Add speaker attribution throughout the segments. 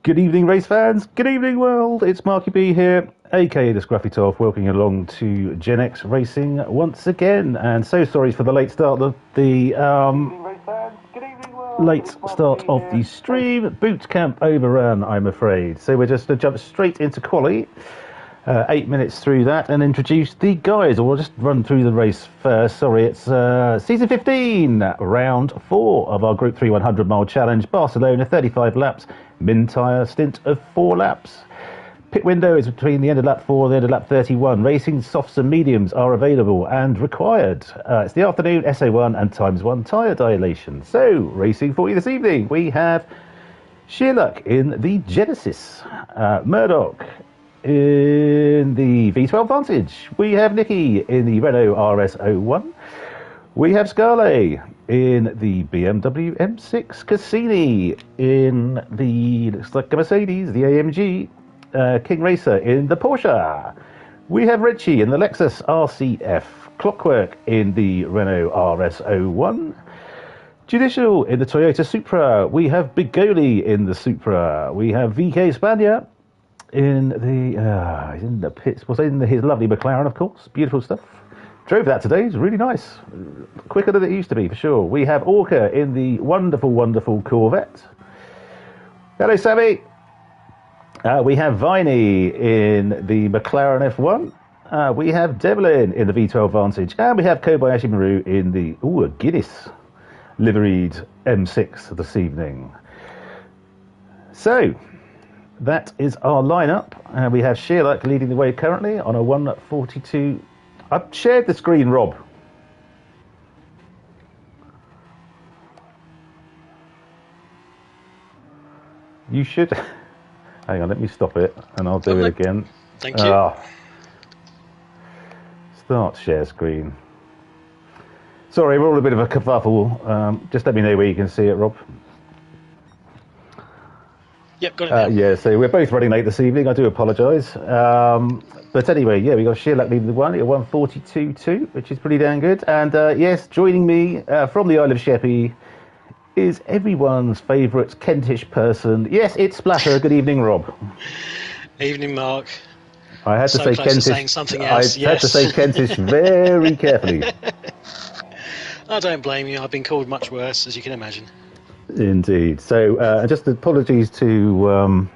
Speaker 1: Good evening, race fans. Good evening, world. It's Marky B here, aka the Scruffy Toff, welcoming along to Gen X Racing once again. And so sorry for the late start of the late start of the stream. Boot camp overrun, I'm afraid. So we're just going to jump straight into quali. 8 minutes through that and introduce the guys, or we'll just run through the race first. Sorry, it's season 15, round 4 of our Group 3 100 mile challenge. Barcelona, 35 laps, min-tyre stint of 4 laps. Pit window is between the end of lap 4 and the end of lap 31. Racing softs and mediums are available and required. It's the afternoon, SA1 and times 1 tyre dilation. So, racing for you this evening, we have Sheer Luck in the Genesis, Murdoch in the V12 Vantage. We have Nicky in the Renault RS01. We have Scarlet in the BMW M6. Cassini in the, looks like a Mercedes, the AMG. King Racer in the Porsche. We have Richie in the Lexus RCF. Clockwork in the Renault RS01. Judicial in the Toyota Supra. We have Bigoli in the Supra. We have VK Spania in the pits, was in his lovely McLaren, of course. Beautiful stuff. Drove that today. It's really nice. Quicker than it used to be, for sure. We have Orca in the wonderful, wonderful Corvette. Hello, Sammy. We have Viney in the McLaren F1. We have Devlin in the V12 Vantage. And we have Kobayashi Maru in the a Guinness liveried M6 this evening. So, that is our lineup. We have Sheerluck leading the way currently on a 1:42. I've shared the screen, Rob. You should. Hang on, let me stop it and I'll do it again.
Speaker 2: Thank you.
Speaker 1: Start share screen. Sorry, we're all a bit of a kerfuffle. Just let me know where you can see it, Rob.
Speaker 2: Yep, got it now.
Speaker 1: Yeah, so we're both running late this evening. I do apologise. But anyway, yeah, we got Sheerluck leading the one at 1:42.2, which is pretty damn good. And yes, joining me from the Isle of Sheppey is everyone's favourite Kentish person. Yes, it's Splatter. Good evening, Rob.
Speaker 2: Evening, Mark.
Speaker 1: I had to
Speaker 2: so
Speaker 1: say
Speaker 2: close
Speaker 1: Kentish.
Speaker 2: To saying something else.
Speaker 1: I had to say Kentish very carefully.
Speaker 2: I don't blame you. I've been called much worse, as you can imagine.
Speaker 1: Indeed. So, just apologies to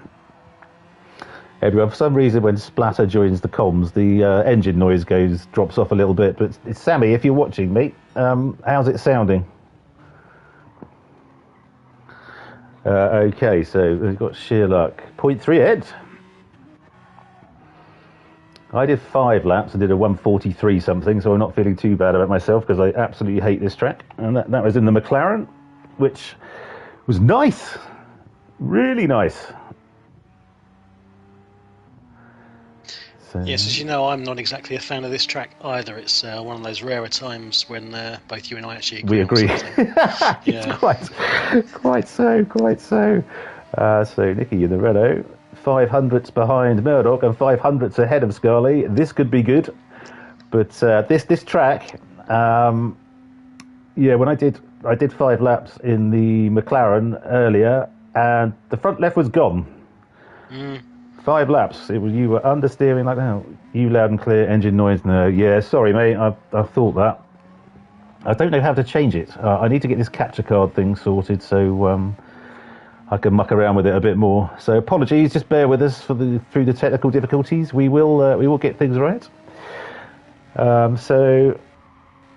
Speaker 1: everyone. For some reason, when Splatter joins the comms, the engine noise drops off a little bit. But it's Sammy, if you're watching, mate, how's it sounding? Okay, so we've got Sheerluck. 0.3 ahead. I did 5 laps and did a 1:43 something, so I'm not feeling too bad about myself because I absolutely hate this track. And that was in the McLaren, which was nice. Really nice. So,
Speaker 2: yes, as you know, I'm not exactly a fan of this track either. It's one of those rarer times when both you and I actually agree.
Speaker 1: We agree.
Speaker 2: Yeah.
Speaker 1: quite so. So Nicky in the Renault, 500ths behind Murdoch and 500ths ahead of Scarlett. This could be good, but this track, yeah, when I did 5 laps in the McLaren earlier, and the front left was gone. 5 laps. It was, you were understeering like that. You loud and clear, engine noise. No, yeah, sorry, mate. I thought that. I don't know how to change it. I need to get this capture card thing sorted so I can muck around with it a bit more. So apologies. Just bear with us through the technical difficulties. We will get things right. So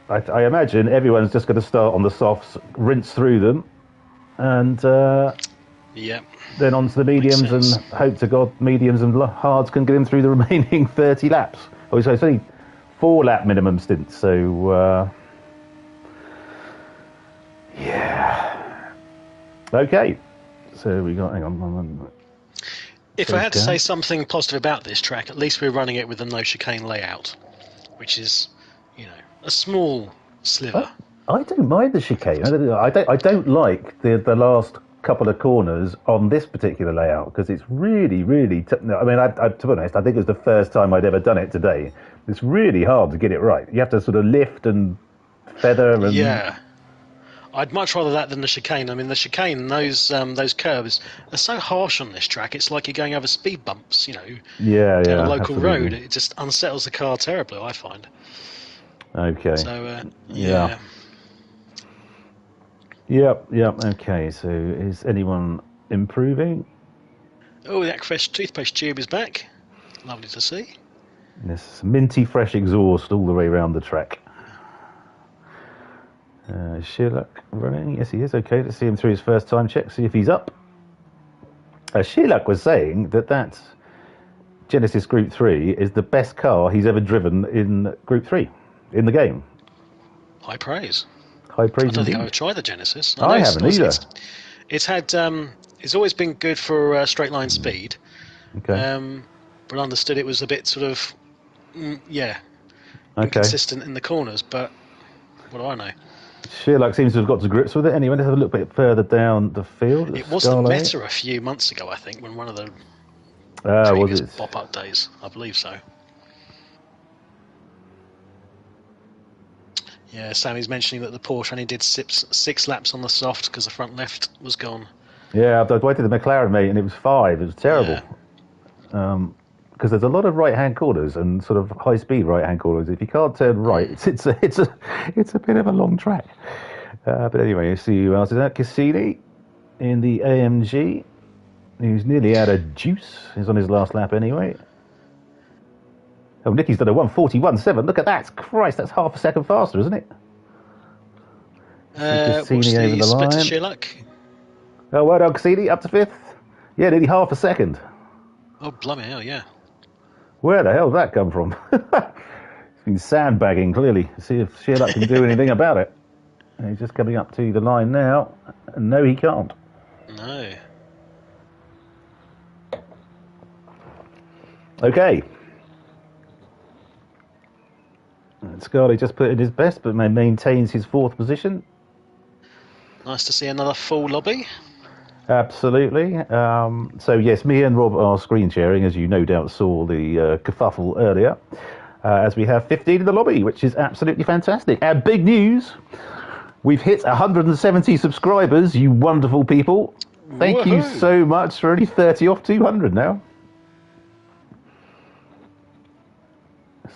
Speaker 1: I imagine everyone's just going to start on the softs, rinse through them, and
Speaker 2: yeah.
Speaker 1: Then on to the mediums and hope to God mediums and hards can get him through the remaining 30 laps. Oh, so it's only 4 lap minimum stint. So, yeah. Okay. So we got, hang on.
Speaker 2: If I had to say something positive about this track, at least we're running it with a no chicane layout, which is, a small sliver.
Speaker 1: I don't mind the chicane. I don't like the last couple of corners on this particular layout because it's really, really. To be honest, I think it was the first time I'd ever done it today. It's really hard to get it right. You have to sort of lift and feather and.
Speaker 2: Yeah. I'd much rather that than the chicane. I mean, the chicane, those curves are so harsh on this track. It's like you're going over speed bumps, down a local road. It just unsettles the car terribly, I find.
Speaker 1: Okay.
Speaker 2: So, yeah.
Speaker 1: Yep. Okay, so is anyone improving?
Speaker 2: Oh, the Aquafresh toothpaste tube is back. Lovely to see.
Speaker 1: This minty fresh exhaust all the way around the track. Sherlock running. Yes, he is. Okay, let's see him through his first time check, see if he's up. Sherlock was saying that Genesis Group 3 is the best car he's ever driven in Group 3, in the game.
Speaker 2: High praise.
Speaker 1: High praise.
Speaker 2: I don't think I've tried the Genesis.
Speaker 1: I haven't either.
Speaker 2: It's had... it's always been good for straight line speed.
Speaker 1: Okay.
Speaker 2: But understood it was a bit sort of... inconsistent in the corners, but what do I know?
Speaker 1: Sherlock seems to have got to grips with it. Anyway, let's have a look a bit further down the field.
Speaker 2: It was the meta a few months ago, I think, when one of the previous pop-up days. I believe so. Yeah, Sammy's mentioning that the Porsche only did 6 laps on the soft because the front left was gone.
Speaker 1: Yeah, I waited the McLaren, mate, and it was 5. It was terrible. Yeah. Because there's a lot of right-hand corners and sort of high-speed right-hand corners. If you can't turn right, it's a bit of a long track. But anyway, you see who else is that? Cassini in the AMG. He's nearly out of juice. He's on his last lap anyway. Oh, Nicky's done a 1:41.7. Look at that! Christ, that's half a second faster, isn't it?
Speaker 2: Cassini over the line. Sherlock?
Speaker 1: Oh, well done, Cassini, up to 5th. Yeah, nearly half a second.
Speaker 2: Oh, bloody hell, yeah.
Speaker 1: Where the hell did that come from? He's been sandbagging, clearly. See if Sherlock can do anything about it. And he's just coming up to the line now. And no, he can't.
Speaker 2: No.
Speaker 1: Okay. Scarlett just put in his best, but maintains his 4th position.
Speaker 2: Nice to see another full lobby.
Speaker 1: Absolutely. So yes, me and Rob are screen sharing, as you no doubt saw the kerfuffle earlier, as we have 15 in the lobby, which is absolutely fantastic. And big news, we've hit 170 subscribers, you wonderful people. Thank you so much. We're only 30 off 200 now.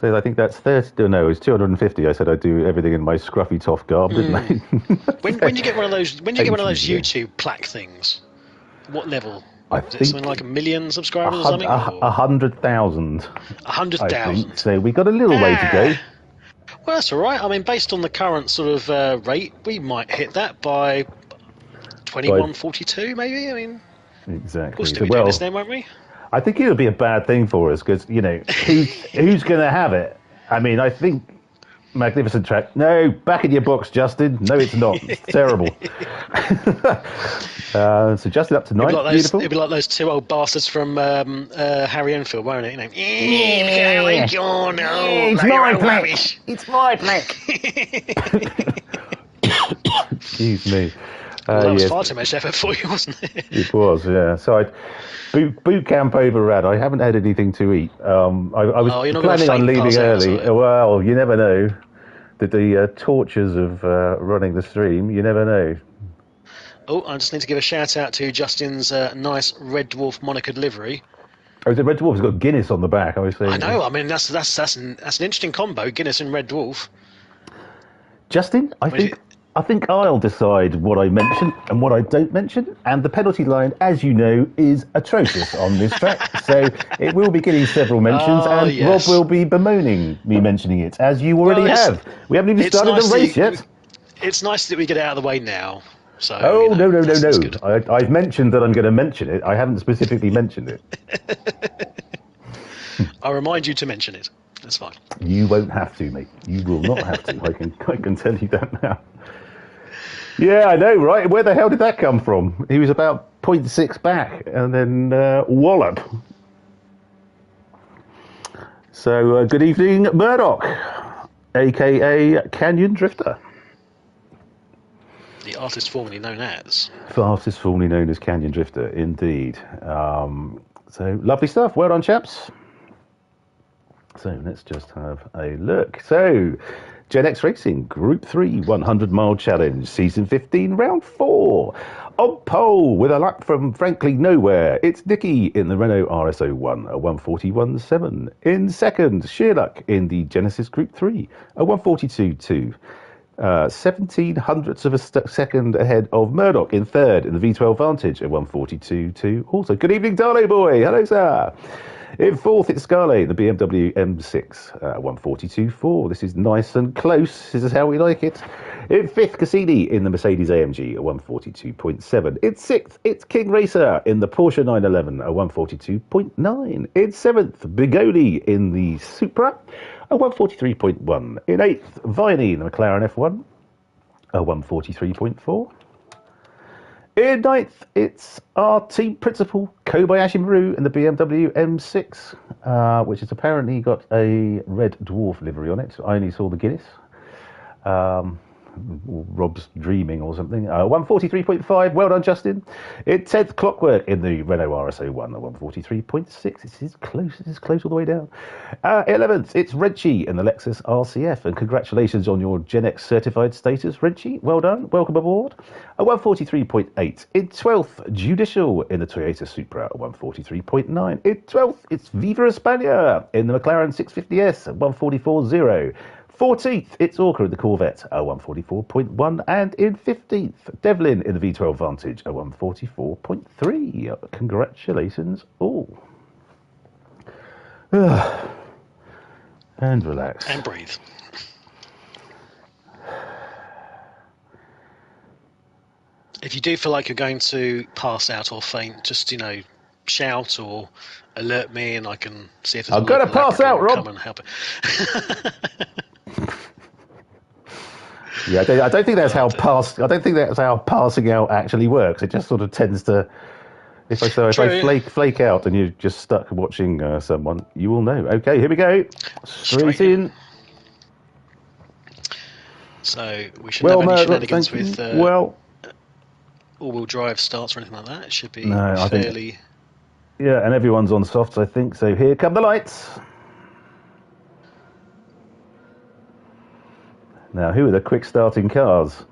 Speaker 1: So I think that's 30. No, it's 250. I said I'd do everything in my scruffy toff garb, didn't I?
Speaker 2: when you get one of those, YouTube plaque things, what level?
Speaker 1: I
Speaker 2: think something like 1 million subscribers or something.
Speaker 1: 100,000.
Speaker 2: 100,000.
Speaker 1: So we got a little way to go.
Speaker 2: Well, that's all right. I mean, based on the current sort of rate, we might hit that by 21:42, maybe. I mean,
Speaker 1: exactly.
Speaker 2: We'll still be doing this then, won't we?
Speaker 1: I think it would be a bad thing for us because, who's going to have it? I mean, I think magnificent track. No, back in your box, Justin. No, it's not. It's terrible. So Justin up to 9th. Beautiful.
Speaker 2: It'd be like those 2 old bastards from Harry Enfield, won't it?
Speaker 1: It's my plaque. It's my plaque. Excuse me.
Speaker 2: That was far too much effort for you, wasn't it?
Speaker 1: It was, yeah. So boot camp overran. I haven't had anything to eat. I was planning on leaving early. Well, you never know. The tortures of running the stream, you never know.
Speaker 2: Oh, I just need to give a shout out to Justin's nice Red Dwarf monocred livery.
Speaker 1: Oh, the Red Dwarf has got Guinness on the back. I was saying.
Speaker 2: I know. I mean, that's an interesting combo, Guinness and Red Dwarf.
Speaker 1: Justin, I think I'll decide what I mention and what I don't mention, and the penalty line, as you know, is atrocious on this track, so it will be getting several mentions, and yes. Rob will be bemoaning me mentioning it, as you already have. We haven't even started the race yet.
Speaker 2: It's nice that we get it out of the way now. So,
Speaker 1: no. I've mentioned that I'm going to mention it. I haven't specifically mentioned it.
Speaker 2: I'll remind you to mention it. That's fine.
Speaker 1: You won't have to, mate. You will not have to. I can tell you that now. Yeah, I know, right? Where the hell did that come from? He was about 0.6 back, and then wallop. So, good evening, Murdoch, a.k.a. Canyon Drifter.
Speaker 2: The artist formerly known as.
Speaker 1: The artist formerly known as Canyon Drifter, indeed. So, lovely stuff. Well done, chaps. So let's just have a look. So, Gen X Racing Group 3 100 Mile Challenge, Season 15, Round 4. On pole with a lap from frankly nowhere, it's Nicky in the Renault RS01, a 141.7. In second, Sheerluck in the Genesis Group 3, a 142.2. 17 hundredths of a second ahead of Murdoch in third in the V12 Vantage, a 142.2. Also, good evening, Darley boy. Hello, sir. In fourth, it's Scarlet, the BMW M6, 142.4. This is nice and close. This is how we like it. In fifth, Cassini in the Mercedes AMG, a 142.7. In sixth, it's King Racer in the Porsche 911, a 142.9. In seventh, Bigoli in the Supra, a 143.1. In eighth, Viney in the McLaren F1, a 143.4. In ninth, it's our team principal, Kobayashi Maru, in the BMW M6, which has apparently got a red dwarf livery on it. I only saw the Guinness. Rob's dreaming or something. 143.5. Well done, Justin. In 10th, Clockwork in the Renault RS01, a 143.6. This is close. This is close all the way down. 11th, it's Renchi in the Lexus RCF. And congratulations on your Gen X certified status, Renchi. Well done. Welcome aboard. A 143.8. In 12th, Judicial in the Toyota Supra, a 143.9. In 12th, it's Viva España in the McLaren 650S, a 144.0. 14th, it's Orca in the Corvette, a 144.1. And in 15th, Devlin in the V12 Vantage, a 144.3. Congratulations all. And relax.
Speaker 2: And breathe. If you do feel like you're going to pass out or faint, just, shout or alert me and I can see if there's
Speaker 1: I'm going to pass out, Rob.
Speaker 2: Come and help it.
Speaker 1: Yeah, I don't think that's how passing out actually works. It just sort of tends to. If I flake out and you're just stuck watching someone, you will know. Okay, here we go. Straight in.
Speaker 2: So we shouldn't have any shenanigans with all-wheel drive starts or anything like that. It should be fairly.
Speaker 1: Yeah, and everyone's on softs, I think. So here come the lights. Now, who are the quick-starting cars?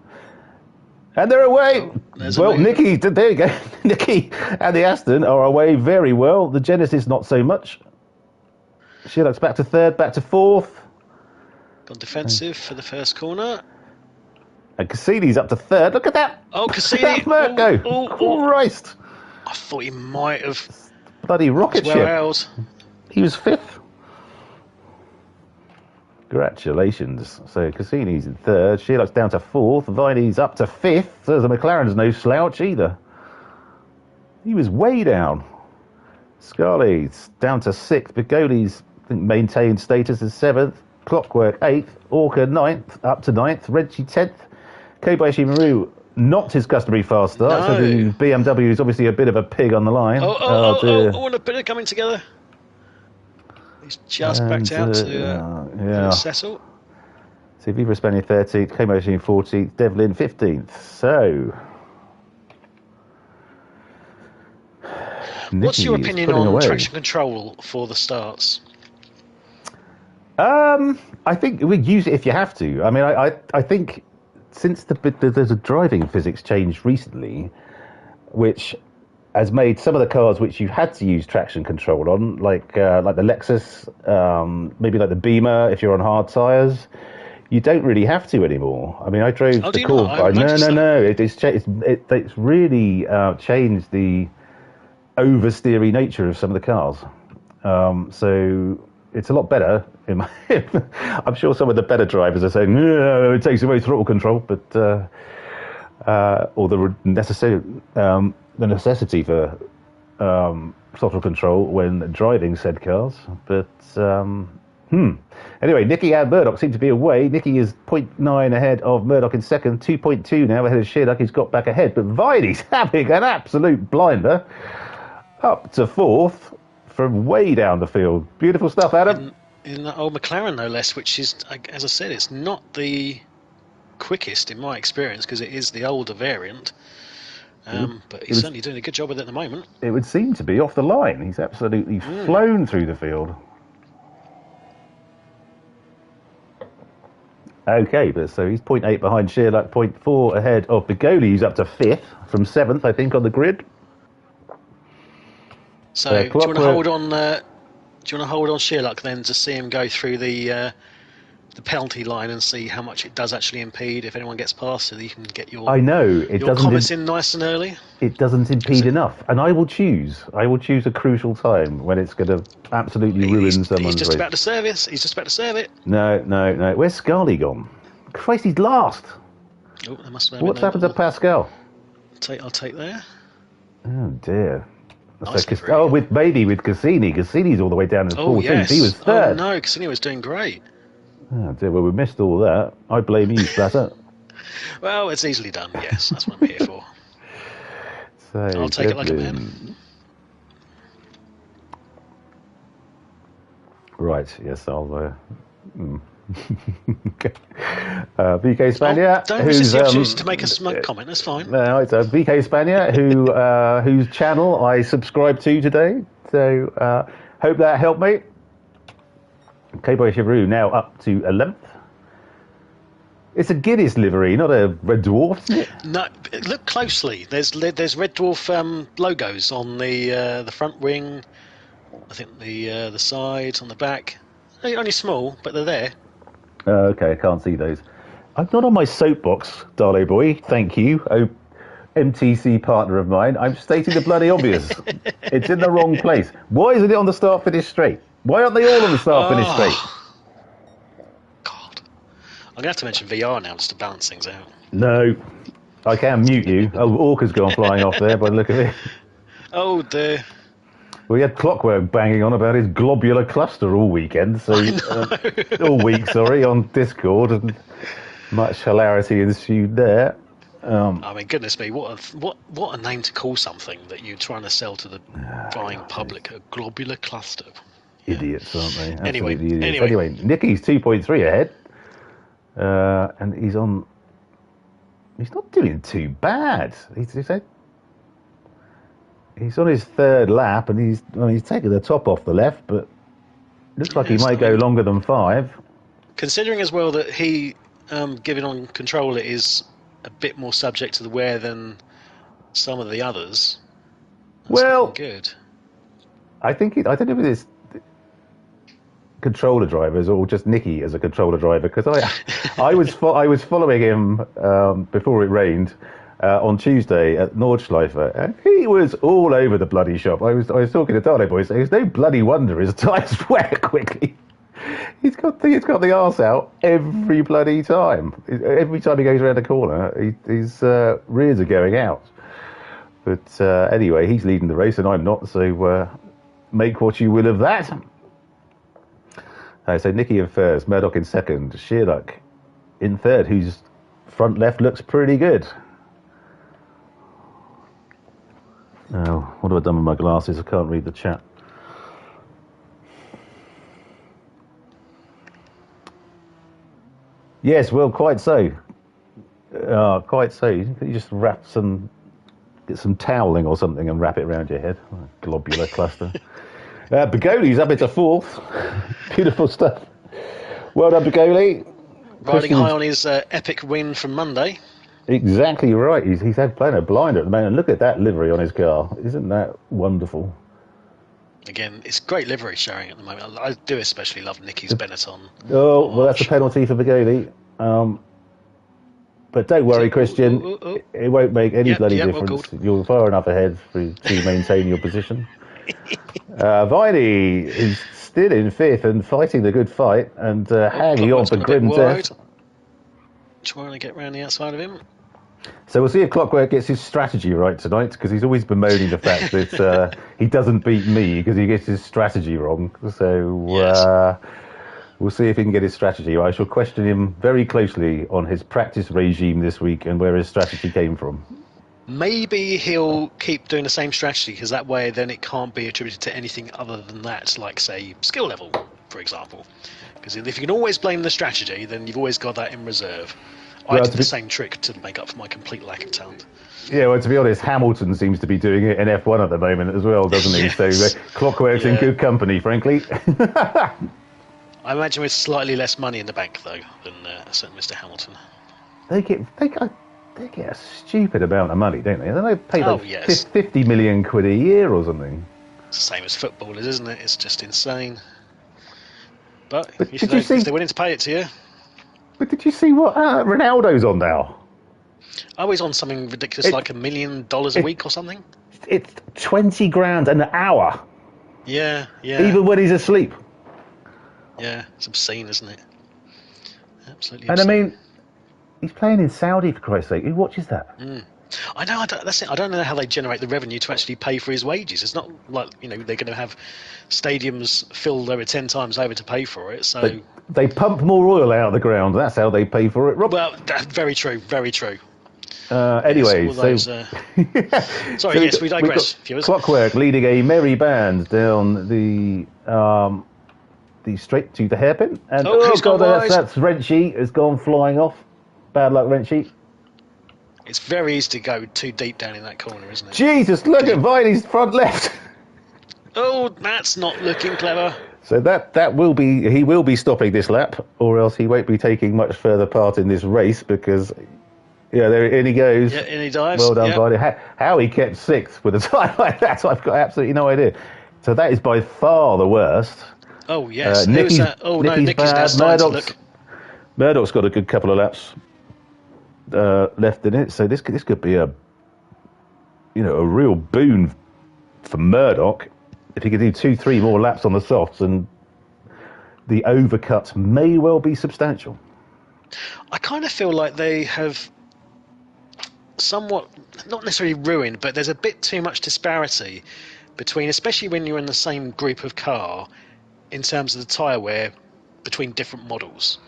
Speaker 1: And they're away. Nicky, there you go. Nicky and the Aston are away very well. The Genesis, not so much. She looks back to third, back to fourth.
Speaker 2: Gone defensive for the first corner.
Speaker 1: And Cassini's up to third. Look at that.
Speaker 2: Oh, Cassini.
Speaker 1: Look at that go. Christ.
Speaker 2: I thought he might have.
Speaker 1: Bloody rocket ship. He was fifth. Congratulations. So Cassini's in third. Sherlock's down to fourth. Viney's up to fifth. So the McLaren's no slouch either. He was way down. Scarley's down to sixth. Bigoli's maintained status as seventh. Clockwork eighth. Orca ninth. Up to ninth. Renchi 10th. Kobayashi Maru not his customary fast start. No. So the BMW is obviously a bit of a pig on the line.
Speaker 2: And a bit of coming together. He's just backed out to settle.
Speaker 1: So Viva España 13th, Kobayashi 14th, Devlin 15th. So,
Speaker 2: what's your opinion on traction control for the starts?
Speaker 1: I think we use it if you have to. I mean, I think since there's a driving physics change recently, which has made some of the cars which you had to use traction control on, like the Lexus, maybe like the Beamer, if you're on hard tyres, you don't really have to anymore. I mean, I drove the Corvette. No. It's really changed the oversteery nature of some of the cars. So it's a lot better. I'm sure some of the better drivers are saying, no, it takes away throttle control, but or the necessity for throttle control when driving said cars. But anyway, Nicky and Murdoch seem to be away. Nicky is 0.9 ahead of Murdoch in second, 2.2 now ahead of Sheerluck. He's got back ahead, but Viney's having an absolute blinder up to fourth from way down the field. Beautiful stuff, Adam.
Speaker 2: In that old McLaren, no less, which is, as I said, it's not the quickest in my experience because it is the older variant. But he's certainly doing a good job with it at the moment.
Speaker 1: It would seem to be off the line. He's absolutely flown through the field. Okay, but so he's 0.8 behind Shearluck, 0.4 ahead of Bigoli, who's up to 5th from 7th, I think, on the grid.
Speaker 2: So do you want to hold on? Do you want to hold on Shearluck then to see him go through the penalty line and see how much it does actually impede? If anyone gets past, so that you can get your comments in nice and early.
Speaker 1: It doesn't impede enough, and I will choose a crucial time when it's going to absolutely ruin someone's race.
Speaker 2: He's just about to serve it. He's just about to serve it.
Speaker 1: No. Where's Scully gone? Christ, he's last.
Speaker 2: Oh, there must have
Speaker 1: What's happened to Pascal?
Speaker 2: I'll take there.
Speaker 1: Oh dear.
Speaker 2: Nice
Speaker 1: with Cassini. Cassini's all the way down in 14th.
Speaker 2: Yes.
Speaker 1: He was 3rd.
Speaker 2: Oh no, Cassini was doing great.
Speaker 1: Oh dear, well we missed all that. I blame you, Splatter.
Speaker 2: Well, it's easily done, yes. That's what I'm here for.
Speaker 1: So,
Speaker 2: I'll take it like a man.
Speaker 1: Right, yes, I'll... VK Spania,
Speaker 2: don't resist the opportunity to make a smug comment. That's fine.
Speaker 1: No, it's VK Spania, whose channel I subscribe to today. So hope that helped me. K-Boy Chevrolet now up to 11th. It's a Guinness livery, not a Red Dwarf, isn't it?
Speaker 2: No, look closely. There's Red Dwarf logos on the front wing. I think the sides, on the back. They're only small, but they're there.
Speaker 1: Okay, I can't see those. I'm not on my soapbox, Darlo boy. Thank you, MTC partner of mine. I'm stating the bloody obvious. It's in the wrong place. Why isn't it on the start-finish straight? Why aren't they all on the start-finish straight?
Speaker 2: God. I'm going to have to mention VR now just to balance things out.
Speaker 1: No. I can mute you. Oh, Orca's gone flying off there by the look of it.
Speaker 2: Oh, dear.
Speaker 1: We had Clockwork banging on about his globular cluster all weekend, so all week, sorry, on Discord, and much hilarity ensued there.
Speaker 2: I mean, goodness me, what a name to call something that you're trying to sell to the buying public, a globular cluster.
Speaker 1: Idiots, aren't they?
Speaker 2: Anyway,
Speaker 1: Nicky's 2.3 ahead, and he's not doing too bad. He's on his 3rd lap, and he's taking the top off the left, but looks like he might go longer than 5.
Speaker 2: Considering as well that he, given on controller, is a bit more subject to the wear than some of the others. That's good.
Speaker 1: I don't know if it's controller drivers or just Nicky as a controller driver, because I was following him before it rained. On Tuesday at Nordschleife, and he was all over the bloody shop. I was talking to Darlo boy, saying it's no bloody wonder his tyres wear quickly. He's got the arse out every bloody time. Every time he goes around a corner, his rears are going out. But anyway, he's leading the race and I'm not, so make what you will of that. So Nicky in 1st, Murdoch in 2nd, Shearluck in 3rd, whose front left looks pretty good. Oh, what have I done with my glasses? I can't read the chat. Yes, well, quite so. Quite so. You just get some toweling or something and wrap it around your head. Oh, globular cluster. Bigoli's up into 4th. Beautiful stuff. Well done, Bigoli.
Speaker 2: Riding high on his epic win from Monday.
Speaker 1: Exactly right. He's had playing a blind at the moment. Look at that livery on his car. Isn't that wonderful?
Speaker 2: Again, it's great livery showing at the moment. I do especially love Nicky's Benetton.
Speaker 1: Oh, well, that's a penalty for Bigoli. But don't worry, Christian. It won't make any bloody difference. You're far enough ahead to maintain your position. Viney is still in 5th and fighting the good fight and hanging on for grim death.
Speaker 2: Trying to get round the outside of him.
Speaker 1: So we'll see if Clockwork gets his strategy right tonight, because he's always bemoaning the fact that he doesn't beat me because he gets his strategy wrong. So we'll see if he can get his strategy right. I shall question him very closely on his practice regime this week and where his strategy came from. Maybe
Speaker 2: he'll keep doing the same strategy, because that way then it can't be attributed to anything other than that, like, say, skill level, for example. Because if you can always blame the strategy, then you've always got that in reserve. I did the same trick to make up for my complete lack of talent.
Speaker 1: Yeah, well, to be honest, Hamilton seems to be doing it in F1 at the moment as well, doesn't he?
Speaker 2: Yes.
Speaker 1: So Clockwork's in good company, frankly.
Speaker 2: I imagine with slightly less money in the bank though than certain Mr. Hamilton.
Speaker 1: They get a stupid amount of money, don't they? They pay like
Speaker 2: Oh yes,
Speaker 1: 50 million quid a year or something.
Speaker 2: it's the same as footballers, isn't it? It's just insane. But
Speaker 1: But did you see?
Speaker 2: if they're willing to pay it to you,
Speaker 1: But did you see what Ronaldo's on now?
Speaker 2: oh, he's on something ridiculous like $1 million a week or something.
Speaker 1: It's 20 grand an hour,
Speaker 2: Yeah, yeah.
Speaker 1: even when he's asleep.
Speaker 2: Yeah, it's obscene, isn't it? Absolutely
Speaker 1: And
Speaker 2: obscene.
Speaker 1: I mean, he's playing in Saudi, for Christ's sake. Who watches that?
Speaker 2: I know. That's it. I don't know how they generate the revenue to actually pay for his wages. It's not like they're going to have stadiums filled over 10 times over to pay for it. So
Speaker 1: They pump more oil out of the ground. That's how they pay for it, Rob.
Speaker 2: well, that's very true. Very true.
Speaker 1: Anyway,
Speaker 2: Yes, all those,
Speaker 1: sorry,
Speaker 2: sorry. Yes, we digress. Viewers.
Speaker 1: Clockwork leading a merry band down the straight to the hairpin, and
Speaker 2: who's gone wide?
Speaker 1: that's Wrenchy has gone flying off. Bad luck, Wrenchy.
Speaker 2: It's very easy to go too deep down in that corner, isn't it?
Speaker 1: Jesus, look at Viney's front left.
Speaker 2: Oh, that's not looking clever.
Speaker 1: So he will be stopping this lap, or else he won't be taking much further part in this race because, in he goes.
Speaker 2: Yeah, and he dives.
Speaker 1: Well done,
Speaker 2: Yep.
Speaker 1: Viney. How he kept sixth with a time like that, I've got absolutely no idea. So that is by far the worst.
Speaker 2: Oh yes.
Speaker 1: Nicky's
Speaker 2: Nicky's now
Speaker 1: bad.
Speaker 2: starting to look.
Speaker 1: Murdoch's got a good couple of laps left in it, so this could be a real boon for Murdoch if he could do 2-3 more laps on the softs, and the overcut may well be substantial.
Speaker 2: I kind of feel like they have somewhat, not necessarily ruined, but there's a bit too much disparity between, especially when you're in the same group of car, in terms of the tyre wear between different models.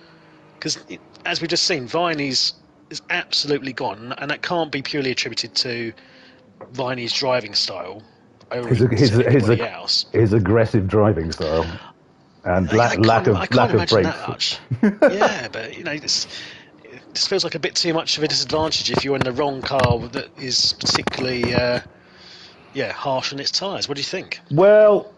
Speaker 2: Because as we've just seen, Viney's is absolutely gone, and that can't be purely attributed to Viney's driving style over anybody else.
Speaker 1: His aggressive driving style and lack of brakes.
Speaker 2: Yeah, but this feels like a bit too much of a disadvantage if you're in the wrong car that is particularly harsh on its tyres. What do you think?
Speaker 1: Well,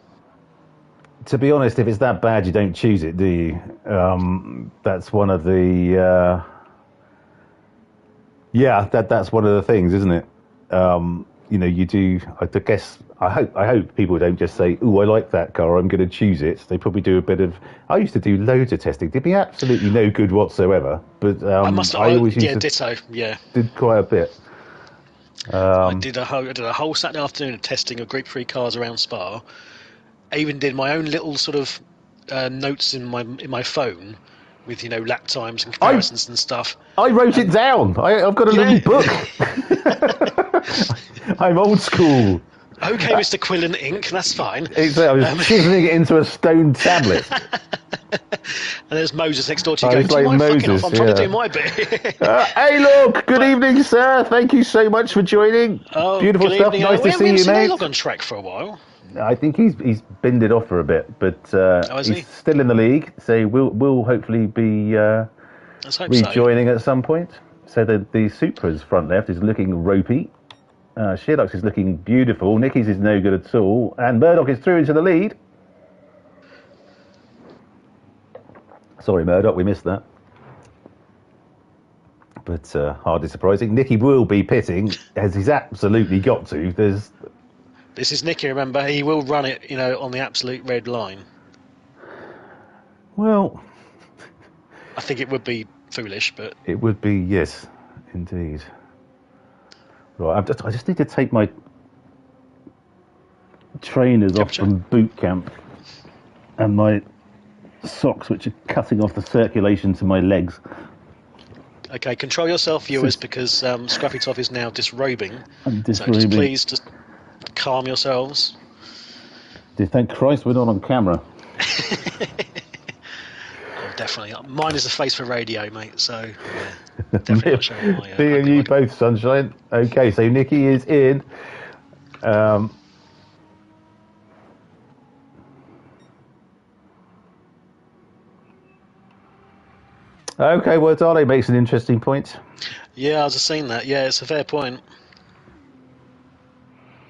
Speaker 1: to be honest, if it's that bad, you don't choose it, do you? That's one of the that's one of the things, isn't it? You do. I hope people don't just say, "Oh, I like that car, I'm going to choose it." They probably do a bit of. I used to do loads of testing. Did me absolutely no good whatsoever. But I always used to
Speaker 2: ditto. Yeah,
Speaker 1: did quite a bit.
Speaker 2: I did a whole Saturday afternoon of testing of Group 3 cars around Spa. I even did my own little sort of notes in my phone with lap times and comparisons and stuff.
Speaker 1: I wrote it down. I've got a little book. I'm old school.
Speaker 2: Okay, Mr. Quill and ink, that's fine.
Speaker 1: Exactly. I was chiseling it into a stone tablet.
Speaker 2: And there's Moses next door to you going, "Do you mind fucking off? I'm trying to do my bit."
Speaker 1: Hey, look, good evening, sir. Thank you so much for joining. Beautiful stuff. Nice to see you, mate.
Speaker 2: Log on track for a while.
Speaker 1: I think he's binned it off for a bit, but he's still in the league, so we'll hopefully be rejoining at some point. So the Supra's front left is looking ropey. Sherlock's is looking beautiful. Nicky's is no good at all, and Murdoch is through into the lead. Sorry, Murdoch, we missed that. But hardly surprising. Nicky will be pitting, as he's absolutely got to.
Speaker 2: This is Nicky, remember. He will run it, on the absolute red line.
Speaker 1: Well,
Speaker 2: I think it would be foolish, but...
Speaker 1: It would be, yes, indeed. Right, I just need to take my trainers off from boot camp and my socks, which are cutting off the circulation to my legs.
Speaker 2: Okay, control yourself, viewers, because Scruffy Toff is now disrobing.
Speaker 1: I'm disrobing.
Speaker 2: So just please just calm yourselves.
Speaker 1: Thank Christ we're not on camera.
Speaker 2: Definitely. Mine is the face for radio, mate, so yeah, definitely not showing my...
Speaker 1: Me and you both, sunshine. Okay, so Nicky is in. Okay, well, Dale makes an interesting point.
Speaker 2: Yeah, I was just saying that. Yeah, it's a fair point.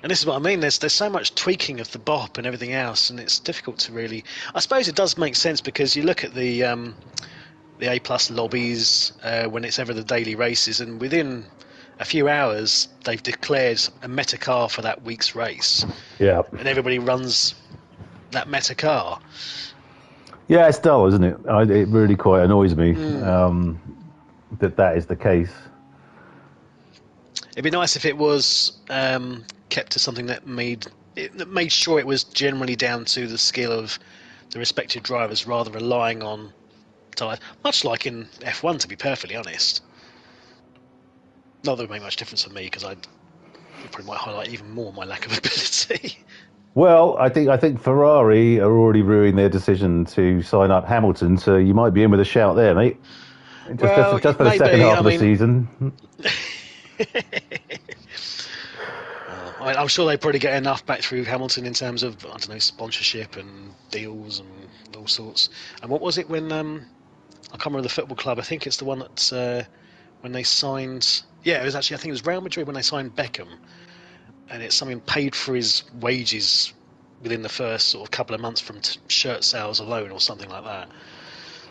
Speaker 2: And this is what I mean. There's so much tweaking of the bop and everything else, and it's difficult to really. I suppose it does make sense because you look at the A plus lobbies when it's ever the daily races, and within a few hours they've declared a meta car for that week's race.
Speaker 1: Yeah.
Speaker 2: And everybody runs that meta car.
Speaker 1: Yeah, it's dull, isn't it? It really quite annoys me that is the case.
Speaker 2: It'd be nice if it was kept to something that made sure it was generally down to the skill of the respective drivers, rather relying on tyres. Much like in F1, to be perfectly honest. Not that it would make much difference for me, because it probably might highlight even more my lack of ability.
Speaker 1: Well, I think Ferrari are already ruining their decision to sign up Hamilton, so you might be in with a shout there, mate. Just for the second half of the season.
Speaker 2: I'm sure they probably get enough back through Hamilton in terms of, I don't know, sponsorship and deals and all sorts. And what was it when I can't remember the football club? I think it's the one that when they signed. Yeah, it was actually, I think it was Real Madrid when they signed Beckham, and it's something paid for his wages within the first sort of couple of months from shirt sales alone, or something like that.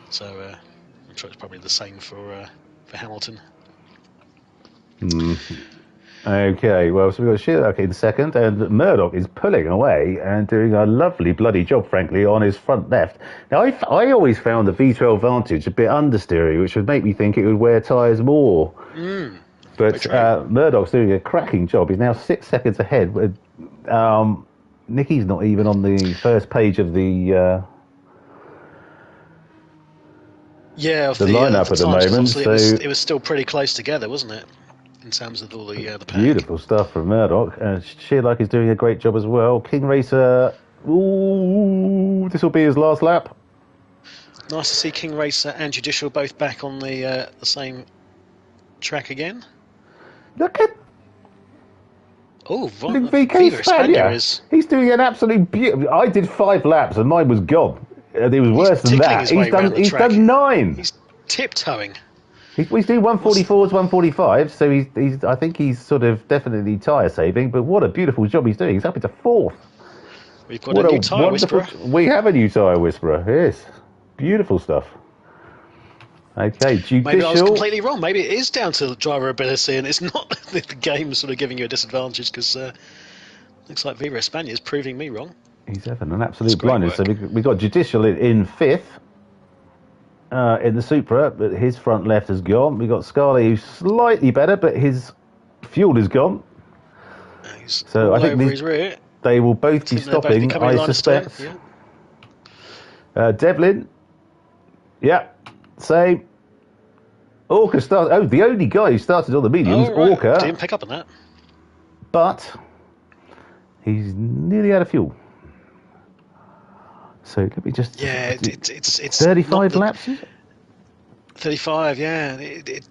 Speaker 2: So I'm sure it's probably the same for Hamilton.
Speaker 1: Okay, well, so we've got Shearer in second, and Murdoch is pulling away and doing a lovely bloody job, frankly, on his front left. Now, I always found the V12 Vantage a bit understeery, which would make me think it would wear tyres more. But Murdoch's doing a cracking job. He's now 6 seconds ahead. Nicky's not even on the first page of the lineup at the moment. So
Speaker 2: it was still pretty close together, wasn't it? In terms of all the pack.
Speaker 1: Beautiful stuff from Murdoch. Shearluck is doing a great job as well. King Racer, this will be his last lap.
Speaker 2: Nice to see King Racer and Judicial both back on the same track again.
Speaker 1: Look at
Speaker 2: VK
Speaker 1: Spania. He's doing an absolute beauty. I did 5 laps and mine was gone. It was worse than that. He's done 9.
Speaker 2: He's tiptoeing.
Speaker 1: He's doing 144s, 145, so he's. I think he's sort of definitely tyre saving. But what a beautiful job he's doing. He's up into 4th.
Speaker 2: We've got a new tyre whisperer.
Speaker 1: We have a new tyre whisperer. Yes, beautiful stuff. Okay, Judicial.
Speaker 2: Maybe I was completely wrong. Maybe it is down to driver ability, and it's not the game sort of giving you a disadvantage. Because looks like Viva Espana is proving me wrong.
Speaker 1: He's having an absolute blindness. So we got Judicial in 5th. In the Supra, but his front left has gone. We got Scarlett, who's slightly better, but his fuel is gone. So I think they will both be stopping, I suspect. Devlin, yeah, same. Orca started. Oh, the only guy who started on the mediums, Orca.
Speaker 2: Didn't pick up on that.
Speaker 1: But he's nearly out of fuel. So let me just.
Speaker 2: Yeah, it's
Speaker 1: 35 laps.
Speaker 2: 35, yeah. It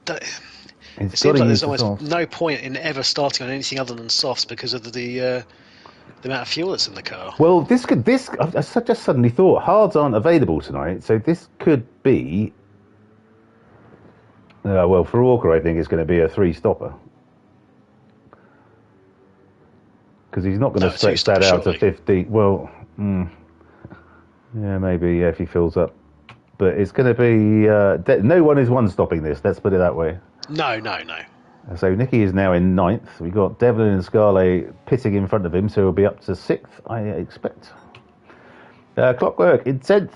Speaker 2: seems like there's almost no point in ever starting on anything other than softs because of the amount of fuel that's in the car.
Speaker 1: Well, I just suddenly thought hards aren't available tonight, so this could be. Well, for Orca, I think it's going to be a 3-stopper. Because he's not going to stretch that out to 50. Well. Yeah, maybe if he fills up. But it's going to be... no one is one-stopping this, let's put it that way.
Speaker 2: No.
Speaker 1: So Nicky is now in 9th. We've got Devlin and Scarlett pitting in front of him, so he'll be up to 6th, I expect. Clockwork in 10th,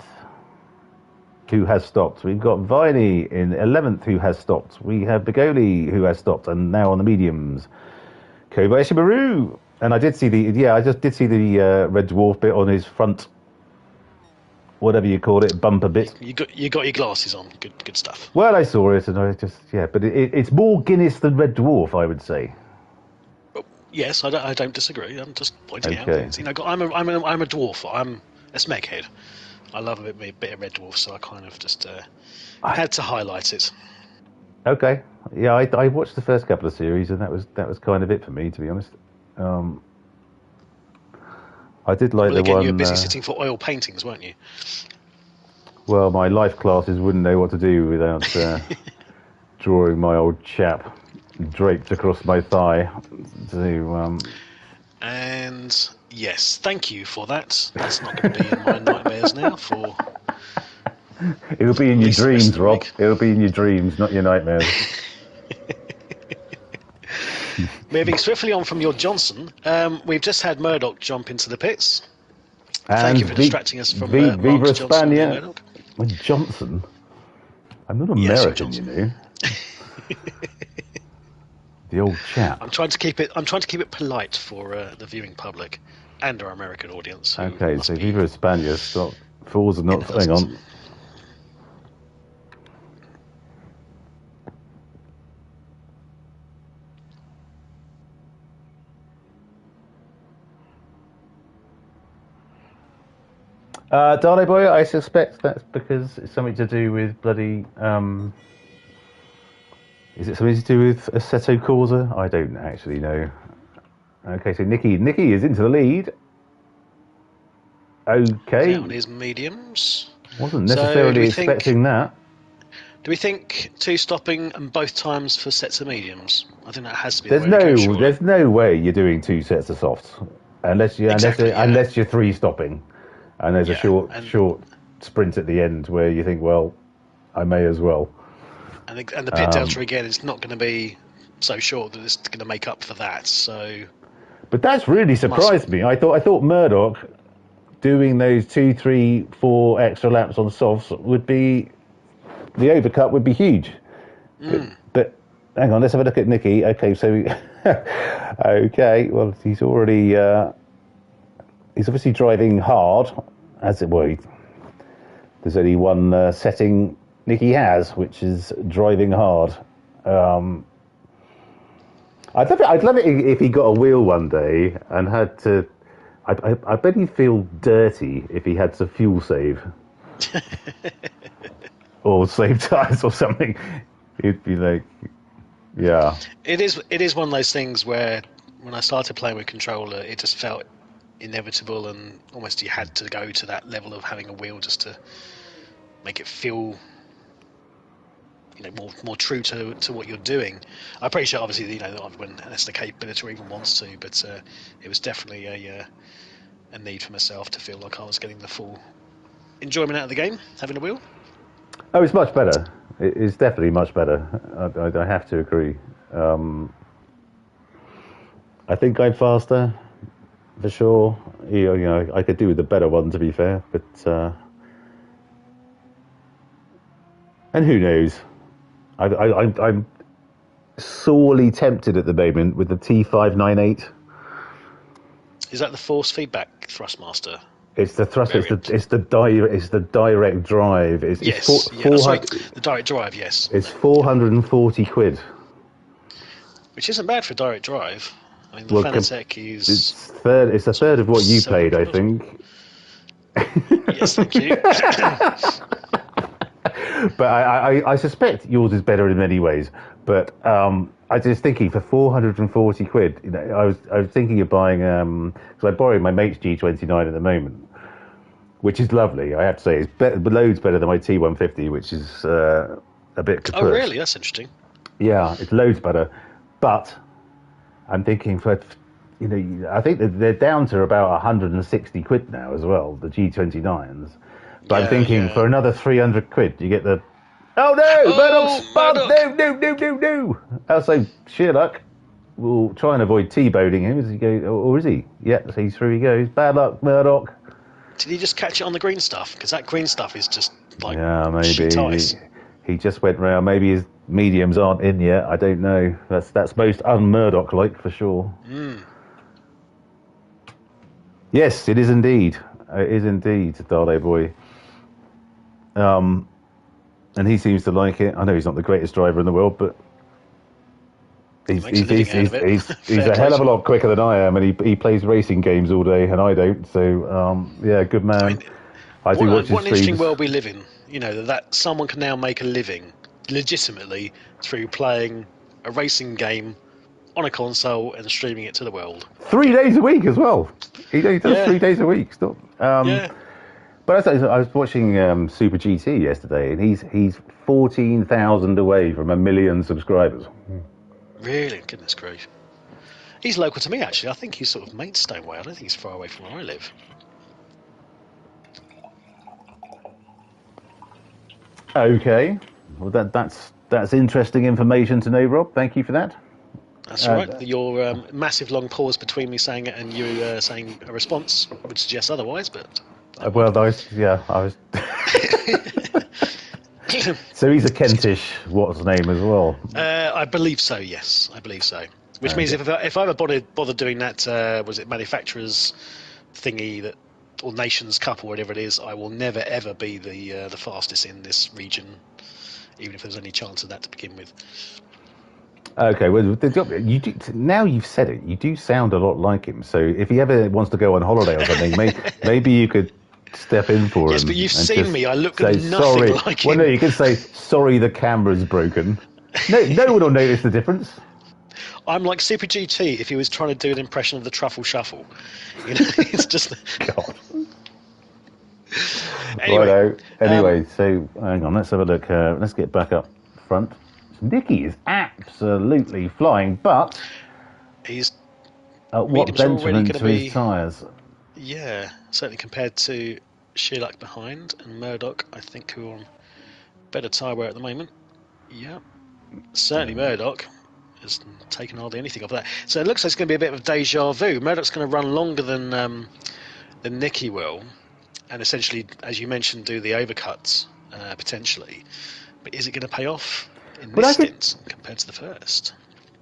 Speaker 1: who has stopped. We've got Viney in 11th, who has stopped. We have Bigoli, who has stopped, and now on the mediums. Kobayashi Maru. And I just did see the Red Dwarf bit on his front, whatever you call it, bumper bit.
Speaker 2: You got your glasses on. Good stuff.
Speaker 1: Well, I saw it, and I just but it's more Guinness than Red Dwarf, I would say.
Speaker 2: Well, yes, I don't disagree. I'm just pointing out things. I'm a dwarf. I'm a smeghead. I love a bit of Red Dwarf, so I kind of just had to highlight it.
Speaker 1: Okay, yeah, I watched the first couple of series, and that was kind of it for me, to be honest. I did like the one.
Speaker 2: You were busy sitting for oil paintings, weren't you?
Speaker 1: Well, my life classes wouldn't know what to do without drawing my old chap draped across my thigh.
Speaker 2: And yes, thank you for that. That's not going to be in my nightmares now for...
Speaker 1: It'll be in
Speaker 2: at
Speaker 1: your
Speaker 2: least the rest of
Speaker 1: dreams,
Speaker 2: the
Speaker 1: Rob.
Speaker 2: week.
Speaker 1: It'll be in your dreams, not your nightmares.
Speaker 2: Moving swiftly on from your Johnson, we've just had Murdoch jump into the pits. Thank
Speaker 1: And
Speaker 2: you for distracting us from
Speaker 1: Viva
Speaker 2: Mark's Johnson and
Speaker 1: Spania
Speaker 2: Murdoch.
Speaker 1: with Johnson. I'm not
Speaker 2: Yes,
Speaker 1: American, you know. The old chap.
Speaker 2: I'm trying to keep it polite for the viewing public and our American audience.
Speaker 1: Okay, so Viva Spania. Stop. Fools are not. Hang on. Darley boy, I suspect that's because it's something to do with bloody. Is it something to do with Assetto Corsa? I don't actually know. Okay, so Nicky is into the lead. Okay.
Speaker 2: Down his mediums.
Speaker 1: Wasn't necessarily expecting that.
Speaker 2: Do we think 2 stopping and both times for sets of mediums? I think that has to be.
Speaker 1: There's no way you're doing 2 sets of softs unless you're 3 stopping, and there's a short sprint at the end where you think, well, I may as well.
Speaker 2: And the pit delta again is not going to be so short that it's going to make up for that. So,
Speaker 1: but that's really surprised me. I thought Murdoch doing those 2, 3, 4 extra laps on softs would be the overcut would be huge. But hang on, let's have a look at Nicky. Okay, so okay, well he's already he's obviously driving hard, as it were. There's only one setting Nicky has, which is driving hard. I'd love it if he got a wheel one day and had to. I bet he'd feel dirty if he had to fuel save. Or save tires or something. He'd be like, yeah.
Speaker 2: It is one of those things where when I started playing with controller, it just felt inevitable and almost you had to go to that level of having a wheel just to make it feel, more true to what you're doing. I appreciate obviously when that's the capability or even wants to, but it was definitely a need for myself to feel like I was getting the full enjoyment out of the game having a wheel.
Speaker 1: Oh, it's much better. It's definitely much better. I have to agree. I think I'm faster, for sure. I could do with a better one, to be fair. But and who knows? I'm sorely tempted at the moment with the T598.
Speaker 2: Is that the force feedback Thrustmaster?
Speaker 1: It's the thrust. It's the direct drive. The
Speaker 2: direct drive. Yes.
Speaker 1: It's 440 quid.
Speaker 2: Which isn't bad for direct drive. I mean, the Fanatec is.
Speaker 1: It's a third of what you paid, I think.
Speaker 2: Yes, thank you.
Speaker 1: But I suspect yours is better in many ways. But I was just thinking for 440 quid. I was thinking of buying because I borrowed my mate's G29 at the moment, which is lovely. I have to say, it's loads better than my T150, which is a bit kaput.
Speaker 2: Oh, really? That's interesting.
Speaker 1: Yeah, it's loads better. But I'm thinking I think they're down to about 160 quid now as well, the G29s. But I'm thinking for another 300 quid, you get the. Oh no! Murdoch! No! Also, Sherlock will try and avoid T-boning him as he goes, or is he? Yeah, so through he goes. Bad luck, Murdoch.
Speaker 2: Did he just catch it on the green stuff? Because that green stuff is just like
Speaker 1: maybe he just went round. Maybe his mediums aren't in yet. I don't know. That's most un-Murdoch-like for sure. Yes, it is indeed. It is indeed, Darley boy. And he seems to like it. I know he's not the greatest driver in the world, but he's a hell of a lot quicker than I am, and he plays racing games all day, and I don't. So good man.
Speaker 2: I mean,
Speaker 1: I do watch his streams.
Speaker 2: What an interesting world we live in. That someone can now make a living legitimately through playing a racing game on a console and streaming it to the world.
Speaker 1: 3 days a week as well. He does 3 days a week. Stop. But I was watching Super GT yesterday, and he's 14,000 away from 1 million subscribers.
Speaker 2: Really? Goodness gracious. He's local to me, actually. I think he's sort of Maidstone way. I don't think he's far away from where I live.
Speaker 1: Okay. Well, that's interesting information to know, Rob. Thank you for that.
Speaker 2: That's all right. Your massive long pause between me saying it and you saying a response would suggest otherwise, but...
Speaker 1: Well, I was... So he's a Kentish what's name as well?
Speaker 2: I believe so, yes. I believe so. Which means if I ever bothered doing that, was it manufacturer's thingy, that, or Nations Cup or whatever it is, I will never ever be the fastest in this region, even if there's any chance of that to begin with.
Speaker 1: Okay, well, you do, now you've said it, you do sound a lot like him. So if he ever wants to go on holiday or something, maybe you could step in for him.
Speaker 2: Yes, but you've seen me. I look
Speaker 1: say,
Speaker 2: nothing
Speaker 1: sorry.
Speaker 2: like him.
Speaker 1: Well, no, you can say, sorry, the camera's broken. No one will notice the difference.
Speaker 2: I'm like Super GT if he was trying to do an impression of the Truffle Shuffle. You know, it's just...
Speaker 1: God.
Speaker 2: Anyway,
Speaker 1: so hang on, let's have a look. Let's get back up front. Nicky is absolutely flying, but
Speaker 2: he's
Speaker 1: at what detriment to his tyres?
Speaker 2: Yeah, certainly compared to Shearluck behind and Murdoch, I think, who are on better tyre wear at the moment. Yeah, certainly Murdoch has taken hardly anything off that. So it looks like it's going to be a bit of deja vu. Murdoch's going to run longer than Nicky will, and essentially, as you mentioned, do the overcuts potentially. But is it going to pay off in this stint compared to the first?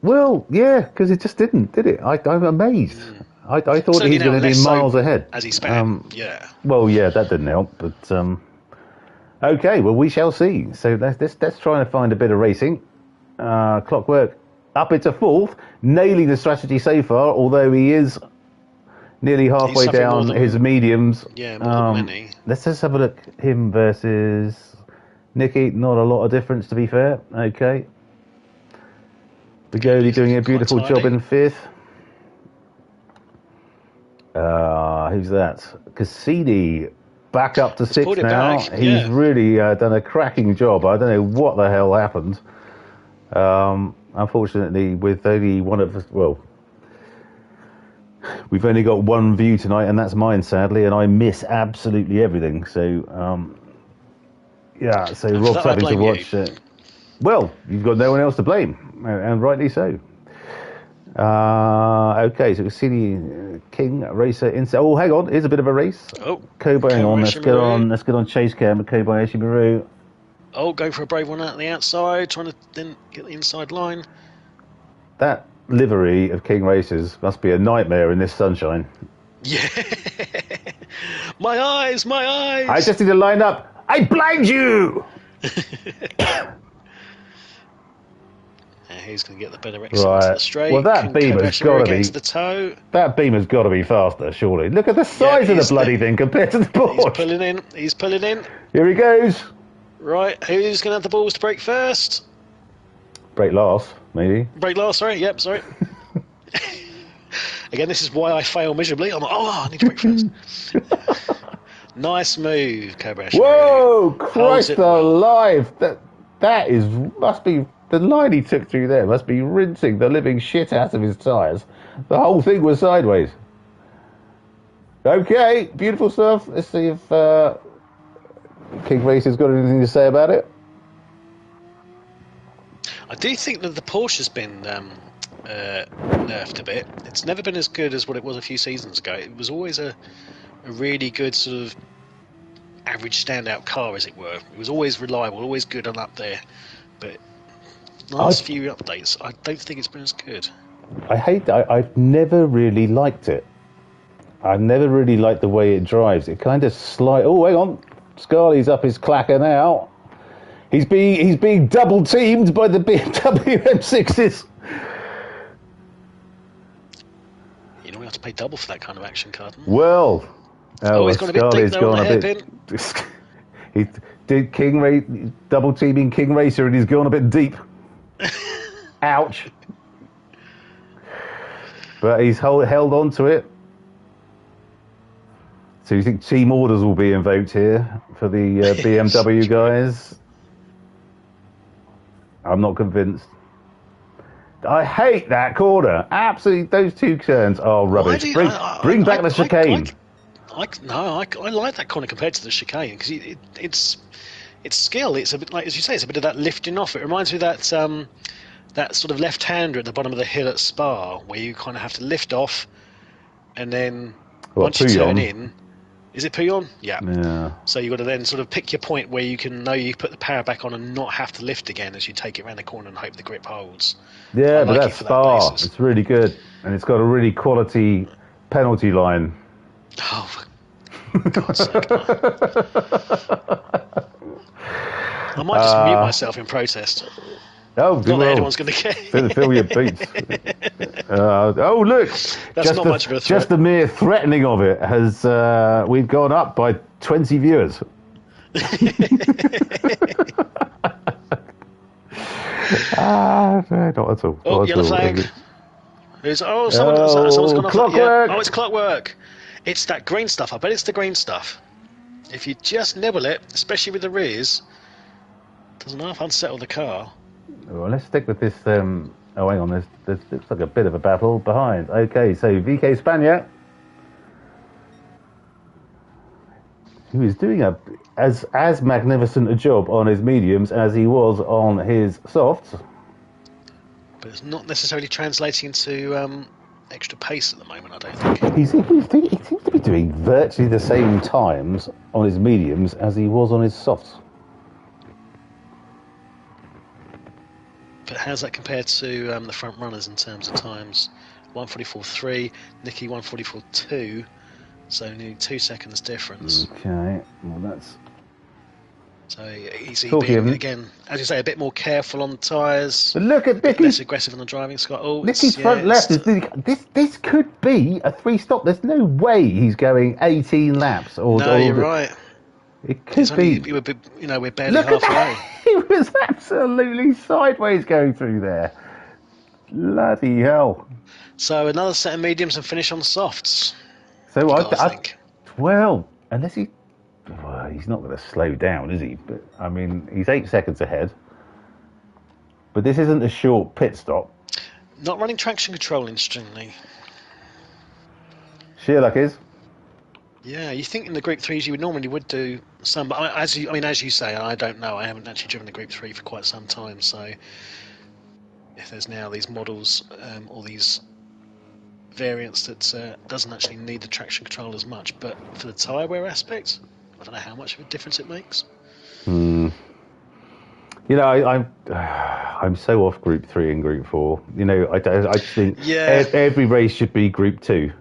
Speaker 1: Well, yeah, because it just didn't, did it? I'm amazed. I thought he was going to be miles ahead.
Speaker 2: As he span, yeah.
Speaker 1: Well, yeah, that didn't help, but okay, well, we shall see. So let's try and find a bit of racing. Clockwork up into fourth, nailing the strategy so far, although he is nearly halfway down his mediums.
Speaker 2: Yeah, more than many.
Speaker 1: Let's just have a look. Him versus Nicky, not a lot of difference, to be fair. Okay. Bigoli doing a beautiful job in fifth. Who's that? Cassini back up to sixth now. He's really done a cracking job. I don't know what the hell happened. Unfortunately, with only one of us, well, we've only got one view tonight, and that's mine, sadly, and I miss absolutely everything. So, yeah, so Rob's having to watch it. Well, you've got no one else to blame, and rightly so. Okay, so Cassini, King Racer inside. Oh, hang on, here's a bit of a race.
Speaker 2: Oh,
Speaker 1: Kobayashi on. Let's get on Chase Cam with Kobayashi Maru.
Speaker 2: Oh, go for a brave one out the outside, trying to then get the inside line.
Speaker 1: That livery of King Racers must be a nightmare in this sunshine.
Speaker 2: Yeah. My eyes.
Speaker 1: I just need to line up. I blind you.
Speaker 2: He's going to get the better exit into the straight.
Speaker 1: Well, that beam has got to be
Speaker 2: the toe.
Speaker 1: That beam has got to be faster, surely. Look at the size of the bloody thing compared to the Porsche.
Speaker 2: He's pulling in.
Speaker 1: Here he goes.
Speaker 2: Right, who's going to have the balls to brake first?
Speaker 1: Brake last, maybe.
Speaker 2: Brake last, sorry. Yep, sorry. Again, this is why I fail miserably. I'm like, I need to brake first. Nice move, Kobayashi.
Speaker 1: Whoa, Christ alive! That must be the line he took through there. Must be rinsing the living shit out of his tyres. The whole thing was sideways. Okay, beautiful stuff. Let's see if King Racer's got anything to say about it.
Speaker 2: I do think that the Porsche's been nerfed a bit. It's never been as good as what it was a few seasons ago. It was always a really good sort of average standout car, as it were. It was always reliable, always good and up there. But the last few updates, I don't think it's been as good.
Speaker 1: I've never really liked it. I've never really liked the way it drives. It kind of slides. Oh, hang on. Scarley's up his clacker now. He's being double teamed by the BMW M6s.
Speaker 2: You don't have to pay double for that kind of action, Carden.
Speaker 1: Well,
Speaker 2: he's gone a bit deep there on the hairpin.
Speaker 1: He did double teaming King Racer, and he's gone a bit deep. Ouch. But he's held on to it. So you think team orders will be invoked here for the BMW guys? I'm not convinced. I hate that corner. Absolutely, those two turns are rubbish. Bring back the chicane.
Speaker 2: I like that corner compared to the chicane because it's skill. It's a bit like, as you say, it's a bit of that lifting off. It reminds me of that sort of left-hander at the bottom of the hill at Spa, where you kind of have to lift off, and then once you turn in, is it Pouillon? Yeah. So you've got to then sort of pick your point where you can know you put the power back on and not have to lift again as you take it around the corner and hope the grip holds.
Speaker 1: Yeah, but that's Spa. It's really good, and it's got a really quality penalty line.
Speaker 2: Oh, for God's sake! I might just mute myself in protest.
Speaker 1: Oh,
Speaker 2: not that anyone's going to care.
Speaker 1: Fill your boots. Oh, look!
Speaker 2: That's not much of a threat.
Speaker 1: Just the mere threatening of it has. We've gone up by 20 viewers. No, not at all.
Speaker 2: Oh, yellow flag. Someone's gone off.
Speaker 1: Clockwork.
Speaker 2: Yeah. Oh, it's clockwork. It's that green stuff. I bet it's the green stuff. If you just nibble it, especially with the rears, it doesn't half unsettle the car.
Speaker 1: Well, let's stick with this. Oh, hang on. There's looks like a bit of a battle behind. Okay, so VK Spanier, who is doing as magnificent a job on his mediums as he was on his softs.
Speaker 2: But it's not necessarily translating into extra pace at the moment, I don't think.
Speaker 1: He seems to be doing virtually the same times on his mediums as he was on his softs.
Speaker 2: But how's that compared to the front runners in terms of times? 1:44.3, Nicky 1:44.2, so nearly 2 seconds difference.
Speaker 1: Okay, well that's...
Speaker 2: So he's being, again, as you say, a bit more careful on the tyres.
Speaker 1: But look at Nicky's...
Speaker 2: less aggressive on the driving, Scott. Oh,
Speaker 1: Nicky's front left. This could be a 3-stop. There's no way he's going 18 laps.
Speaker 2: No, you're right.
Speaker 1: It could be.
Speaker 2: We're barely halfway.
Speaker 1: He was absolutely sideways going through there. Bloody hell.
Speaker 2: So another set of mediums and finish on softs.
Speaker 1: So I think. Well, unless he's not going to slow down, is he? But I mean, he's 8 seconds ahead. But this isn't a short pit stop.
Speaker 2: Not running traction control, interestingly.
Speaker 1: Sheerluck is.
Speaker 2: Yeah, you think in the Group 3s you normally would do some, but as you say, I don't know. I haven't actually driven the Group 3 for quite some time, so if there's now these models or these variants that doesn't actually need the traction control as much, but for the tyre wear aspect, I don't know how much of a difference it makes.
Speaker 1: You know, I'm so off Group 3 and Group 4. You know, I just think every race should be Group 2.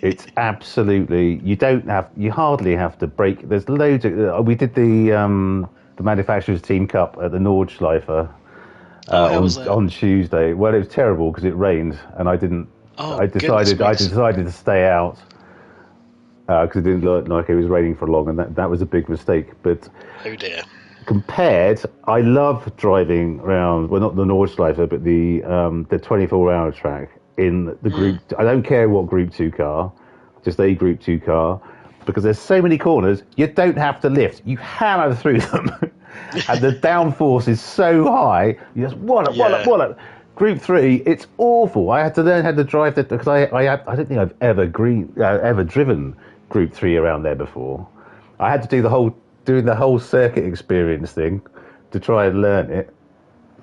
Speaker 1: It's absolutely, you hardly have to brake. There's loads of, we did the manufacturers team cup at the Nordschleife on Tuesday. Well, it was terrible because it rained and I decided to stay out because it didn't look like it was raining for long, and that was a big mistake. But
Speaker 2: oh dear.
Speaker 1: Compared, I love driving around, well, not the Nordschleife, but the 24-hour track in the Group. I don't care what Group 2 car, just a Group 2 car, because there's so many corners, you don't have to lift. You hammer through them, and the downforce is so high, you just wallop. Group 3, it's awful. I had to learn how to drive that because I don't think I've ever driven Group 3 around there before. I had to do doing the whole circuit experience thing to try and learn it,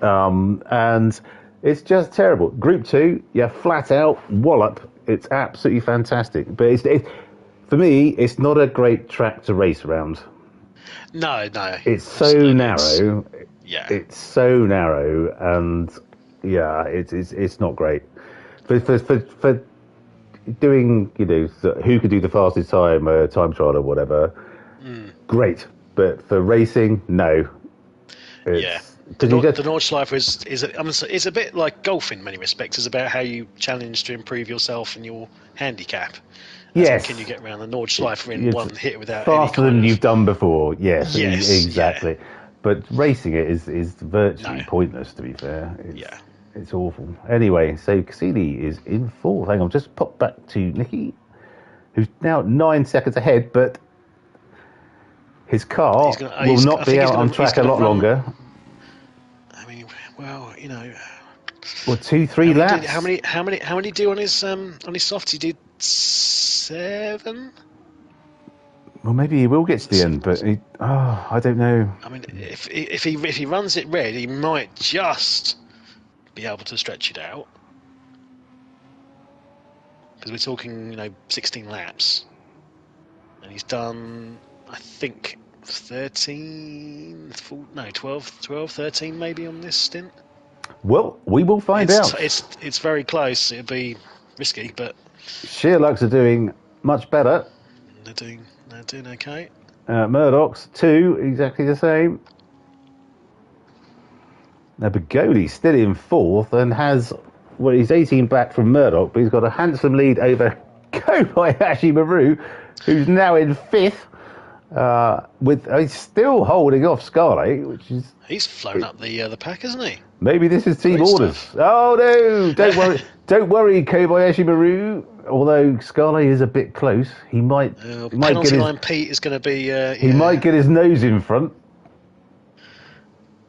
Speaker 1: and it's just terrible. Group 2, you flat out wallop. It's absolutely fantastic. But it's for me, it's not a great track to race around.
Speaker 2: No.
Speaker 1: It's so narrow. It's so narrow, and it's not great. For doing, who could do the fastest time trial or whatever, great. But for racing, no.
Speaker 2: The Nordschleife is a bit like golf in many respects. It's about how you challenge to improve yourself and your handicap.
Speaker 1: Yes.
Speaker 2: Can you get around the Nordschleife in one hit without
Speaker 1: faster than you've done before? Yes, exactly.
Speaker 2: Yeah.
Speaker 1: But racing it is virtually pointless. To be fair, it's awful. Anyway, so Cassini is in fourth. Hang on, just pop back to Nicky, who's now 9 seconds ahead, but his car will not be out on track a lot longer.
Speaker 2: I mean, well,
Speaker 1: Well, 2-3 laps.
Speaker 2: How many do on his softs? He did 7.
Speaker 1: Well, maybe he will get to the end, but I don't know.
Speaker 2: I mean, if he runs it red, he might just be able to stretch it out. Because we're talking, 16 laps, and he's done, I think, 13, 12, 13 maybe on this stint.
Speaker 1: Well, we will find out.
Speaker 2: It's very close. It'd be risky, but
Speaker 1: Sherlock's are doing much better.
Speaker 2: They're doing okay.
Speaker 1: Murdoch's 2, exactly the same. Now Begoli's still in 4th and has, well, he's 18 back from Murdoch, but he's got a handsome lead over Kobayashi Maru, who's now in 5th. He's still holding off Scarlet, which is...
Speaker 2: He's flown up the pack, hasn't he?
Speaker 1: Maybe this is team
Speaker 2: Great
Speaker 1: orders.
Speaker 2: stuff.
Speaker 1: Oh no! Don't worry, don't worry, Kobayashi Maru. Although Scarlet is a bit close, he might
Speaker 2: penalty line Pete is going to be.
Speaker 1: He might get his nose in front.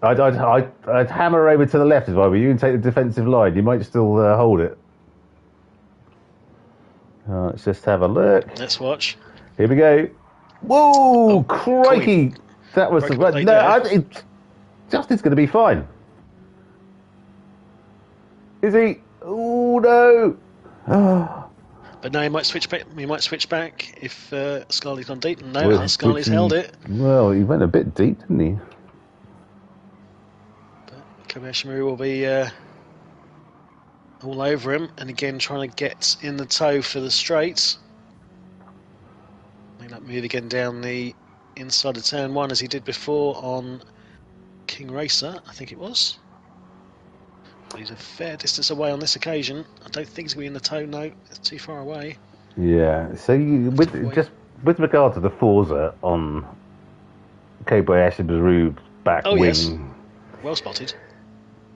Speaker 1: I'd hammer over to the left if I were you and take the defensive line. You might still hold it. Let's just have a look.
Speaker 2: Let's watch.
Speaker 1: Here we go. Whoa! Crikey! That was Justin's going to be fine. Is he? Oh no! Oh.
Speaker 2: But no, he might switch back. He might switch back if Scarley's gone deep. No, Scarley's held it.
Speaker 1: Well, he went a bit deep, didn't he?
Speaker 2: But Kobayashi Maru will be all over him, and again trying to get in the toe for the straights. May not move again down the inside of turn 1 as he did before on King Racer, I think it was. But he's a fair distance away on this occasion. I don't think he's going to be in the toe, no, it's too far away.
Speaker 1: Yeah, so with regard to the Forza on Kobayashi Maru back wing.
Speaker 2: Yes. Well spotted.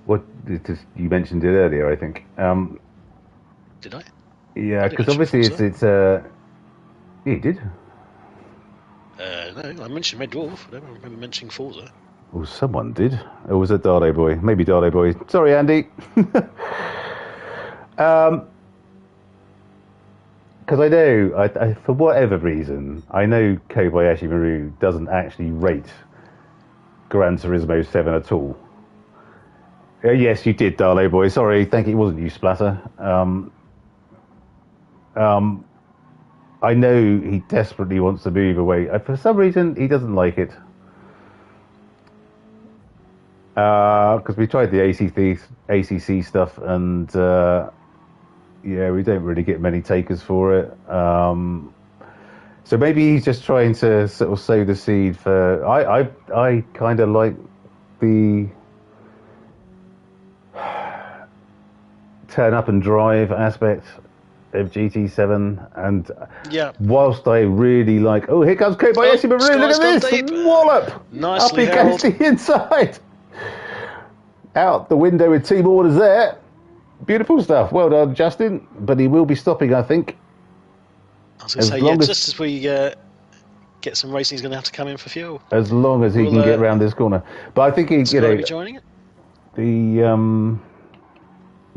Speaker 1: What you mentioned it earlier, I think.
Speaker 2: Did I?
Speaker 1: Yeah, because obviously it's yeah, you did.
Speaker 2: No, I mentioned Red Dwarf. I don't remember mentioning Forza.
Speaker 1: Well, someone did. Or was it Dardo Boy? Maybe Dardo Boy. Sorry, Andy. Because I know, I, for whatever reason, I know Kobayashi Maru doesn't actually rate Gran Turismo 7 at all. Yes, you did, Darlo Boy. Sorry, thank you. It wasn't you, Splatter. I know he desperately wants to move away. For some reason, he doesn't like it. Because we tried the ACC stuff, and yeah, we don't really get many takers for it. So maybe he's just trying to sort of sow the seed for. I kind of like the turn up and drive aspect of GT7 and whilst I really like here comes Kobayashi Maru, look at this wallop
Speaker 2: nicely
Speaker 1: up he goes to the inside, out the window with team orders there. Beautiful stuff, well done Justin, but he will be stopping, I think.
Speaker 2: I was going to say, just as we get some racing, he's going to have to come in for fuel.
Speaker 1: As long as he can get round this corner. But I think he's
Speaker 2: be joining it?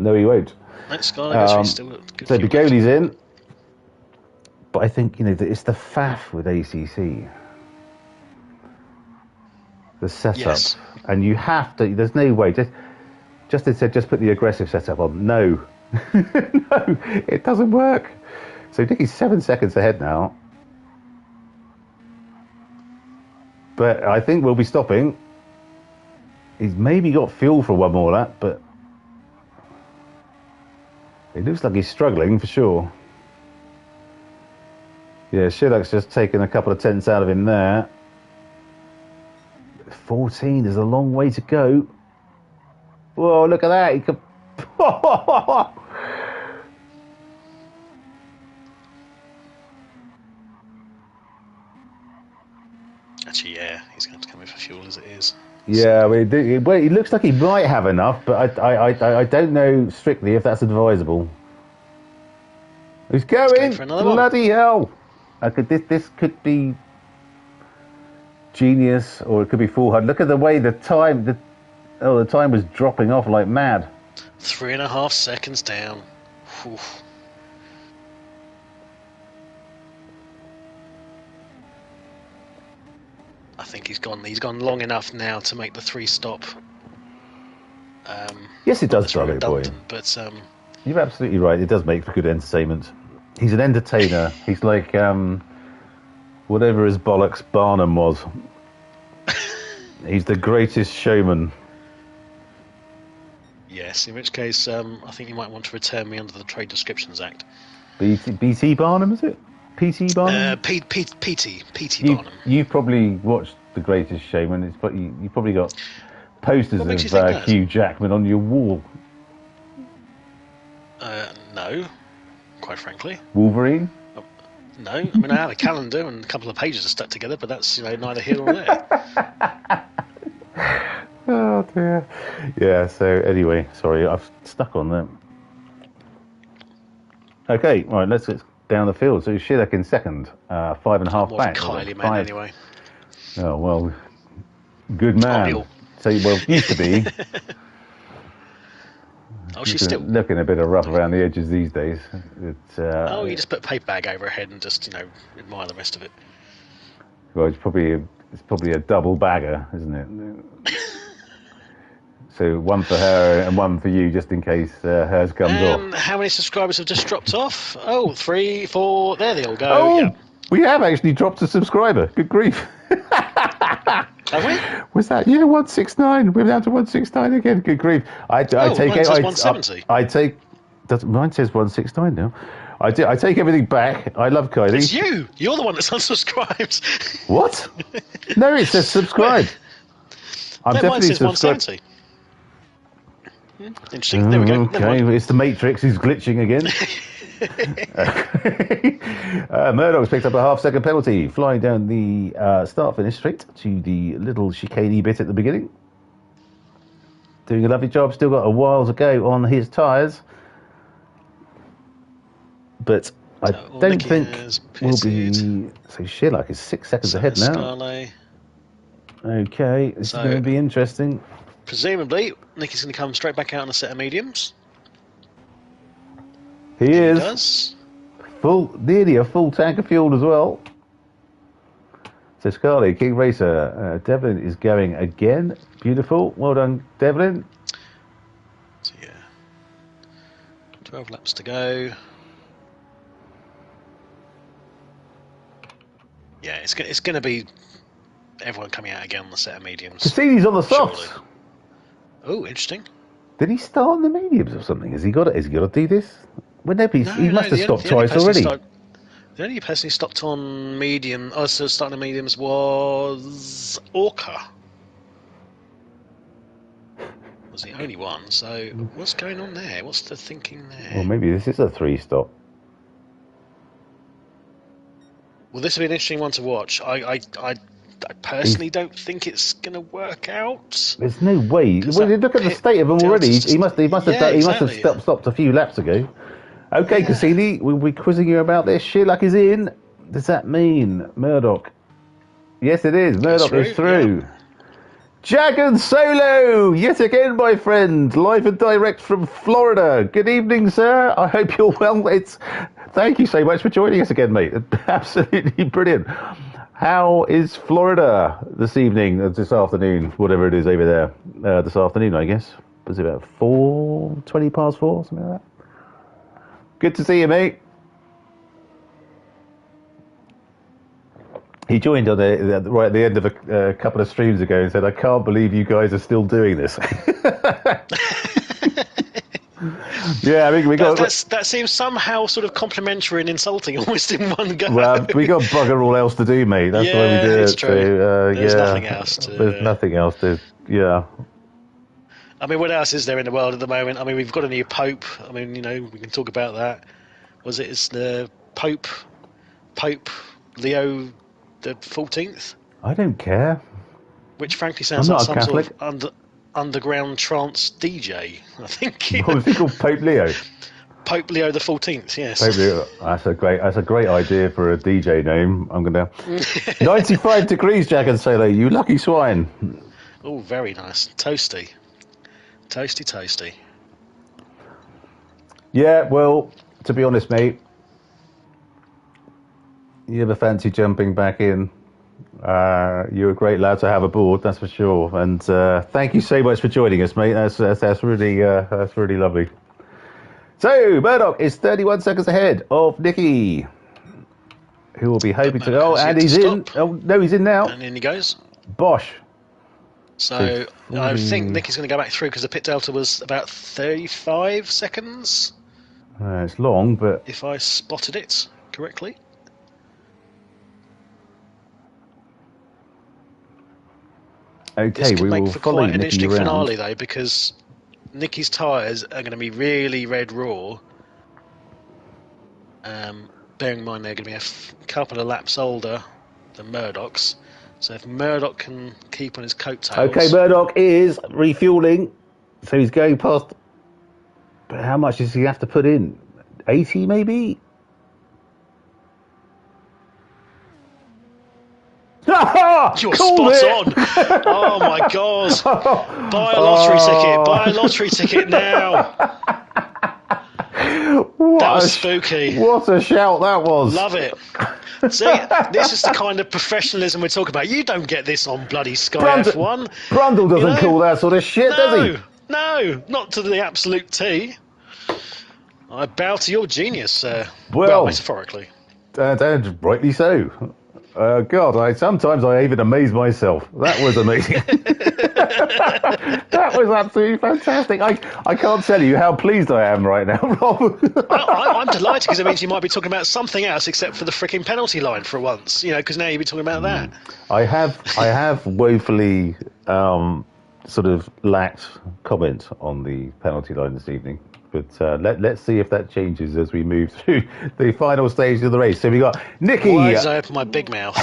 Speaker 1: No, he won't.
Speaker 2: He's still good.
Speaker 1: So Begoli's in, but I think it's the faff with ACC, the setup, and you have to. There's no way. Justin said, just put the aggressive setup on. No, no, it doesn't work. So Nicky's 7 seconds ahead now, but I think we'll be stopping. He's maybe got fuel for one more lap, but. It looks like he's struggling for sure. Yeah, Shilak's just taken a couple of tenths out of him there. 14 is a long way to go. Whoa, look at that. He could...
Speaker 2: Actually, yeah, he's going to have to come in for fuel as it is.
Speaker 1: Yeah, it looks like he might have enough, but I don't know strictly if that's advisable. He's going! Bloody hell! This could be genius, or it could be 400. Look at the way the time was dropping off like mad.
Speaker 2: 3.5 seconds down. Whew. I think he's gone. He's gone long enough now to make the 3-stop.
Speaker 1: Yes, it does, brother boy.
Speaker 2: But
Speaker 1: you're absolutely right. It does make for good entertainment. He's an entertainer. He's like whatever his bollocks Barnum was. He's the greatest showman.
Speaker 2: Yes, in which case I think you might want to return me under the Trade Descriptions Act.
Speaker 1: BT Barnum, is it? PT Barnum?
Speaker 2: PT Barnum.
Speaker 1: You've probably watched The Greatest Showman. You've probably got posters of Hugh Jackman on your wall.
Speaker 2: No, quite frankly.
Speaker 1: Wolverine?
Speaker 2: No, I mean I have a calendar and a couple of pages are stuck together, but that's neither here nor there.
Speaker 1: Oh dear. Yeah. So anyway, sorry, I've stuck on that. Okay, right. Let's get down the field. So Schilek in second, 5.5 back.
Speaker 2: Kylie man, anyway.
Speaker 1: Oh well, good man. So well, used to be.
Speaker 2: Oh, she's still
Speaker 1: looking a bit of rough around the edges these days.
Speaker 2: You just put a paper bag over her head and just admire the rest of it.
Speaker 1: Well, it's probably a double bagger, isn't it? So one for her and one for you, just in case hers comes off.
Speaker 2: How many subscribers have just dropped off? Oh, 3, 4. There they all go.
Speaker 1: Oh,
Speaker 2: yeah.
Speaker 1: We have actually dropped a subscriber. Good grief.
Speaker 2: Have we?
Speaker 1: Was that 169? We're down to 169 again. Good grief! I take
Speaker 2: mine says 170.
Speaker 1: Mine says 169 now. I take everything back. I love Kylie.
Speaker 2: It's you. You're the one that's unsubscribed.
Speaker 1: What? No, it says subscribe. I'm definitely
Speaker 2: mine says
Speaker 1: subscribed.
Speaker 2: 170. Interesting. There we go.
Speaker 1: Okay, it's the Matrix who's glitching again. Murdoch's picked up a half-second penalty, flying down the start-finish straight to the little chicane bit at the beginning. Doing a lovely job. Still got a while to go on his tyres, but I don't think we'll be. So Schilek is 6 seconds ahead now.
Speaker 2: Scarlet.
Speaker 1: Okay, this is going to be interesting.
Speaker 2: Presumably, Nicky's going to come straight back out on a set of mediums.
Speaker 1: He
Speaker 2: does.
Speaker 1: Nearly a full tank of fuel as well. So Scarlett, King Racer, Devlin is going again. Beautiful. Well done, Devlin.
Speaker 2: So 12 laps to go. Yeah, it's going to be everyone coming out again on the set of mediums.
Speaker 1: Cassini's on the softs.
Speaker 2: Surely. Oh, interesting.
Speaker 1: Did he start on the mediums or something? Has he got to do this? He must have stopped twice already.
Speaker 2: The only person who stopped on medium, starting on mediums was Orca. Was the only one. So what's going on there? What's the thinking there?
Speaker 1: Well, maybe this is a 3-stop.
Speaker 2: Well, this will be an interesting one to watch. I personally don't think it's going to work out.
Speaker 1: There's no way. Well, look at the state of him already. He must have stopped a few laps ago. Okay, Cassini, we'll be quizzing you about this. Schilek is in. Does that mean Murdoch? Yes, it is. Murdoch is through. Yeah. Jagan Solo, yet again, my friend, live and direct from Florida. Good evening, sir. I hope you're well. Thank you so much for joining us again, mate. Absolutely brilliant. How is Florida this evening, this afternoon, whatever it is over there, this afternoon, I guess? Was it about 20 past 4, something like that? Good to see you, mate. He joined on right at the end of a couple of streams ago and said, I can't believe you guys are still doing this. Yeah, I mean,
Speaker 2: that seems somehow sort of complimentary and insulting almost in one go.
Speaker 1: Well, we got bugger all else to do, mate. That's why we do it.
Speaker 2: True. So, there's nothing else to...
Speaker 1: There's nothing else to... Yeah.
Speaker 2: I mean, what else is there in the world at the moment? I mean, we've got a new Pope. I mean, we can talk about that. It's the Pope Leo the 14th?
Speaker 1: I don't care.
Speaker 2: Which frankly sounds like some sort of underground trance DJ, I think.
Speaker 1: What was he called? Pope Leo?
Speaker 2: Pope Leo the 14th, yes.
Speaker 1: Pope Leo. That's a great idea for a DJ name. I'm gonna 95 degrees, Jack and Solo, you lucky swine.
Speaker 2: Oh, very nice. Toasty. Toasty.
Speaker 1: Yeah, well, to be honest, mate, you ever fancy jumping back in? You're a great lad to have aboard, that's for sure. And thank you so much for joining us, mate. That's really lovely. So Murdoch is 31 seconds ahead of Nicky, who will be hoping to. Oh, and he's in. Oh no, he's in now.
Speaker 2: And in he goes.
Speaker 1: Bosh.
Speaker 2: So I think Nicky's going to go back through because the pit delta was about 35 seconds.
Speaker 1: It's long, but
Speaker 2: if I spotted it correctly.
Speaker 1: Okay,
Speaker 2: this could
Speaker 1: we
Speaker 2: make
Speaker 1: will
Speaker 2: for
Speaker 1: follow
Speaker 2: quite an
Speaker 1: Nicky
Speaker 2: interesting
Speaker 1: around.
Speaker 2: finale though, because Nicky's tyres are going to be really red raw. Bearing in mind they're going to be a couple of laps older than Murdoch's. So if Murdoch can keep on his coattails...
Speaker 1: Okay, Murdoch is refueling. So he's going past... But how much does he have to put in? 80 maybe?
Speaker 2: You're spot on! Oh my god! Buy a lottery ticket! Buy a lottery ticket now! That was spooky.
Speaker 1: What a shout that was.
Speaker 2: Love it. See, this is the kind of professionalism we're talking about. You don't get this on bloody Sky F1.
Speaker 1: Brundle doesn't call that sort of shit, does he?
Speaker 2: No, not to the absolute T. I bow to your genius,
Speaker 1: well,
Speaker 2: metaphorically.
Speaker 1: And rightly so. God, sometimes I even amaze myself. That was amazing. That was absolutely fantastic. I can't tell you how pleased I am right now, Rob.
Speaker 2: I'm delighted because it means you might be talking about something else except for the freaking penalty line for once. You know, because now you'll be talking about that.
Speaker 1: I have woefully sort of lacked comment on the penalty line this evening. But let's see if that changes as we move through the final stage of the race. So we got Nicky.
Speaker 2: Why did I open my big mouth?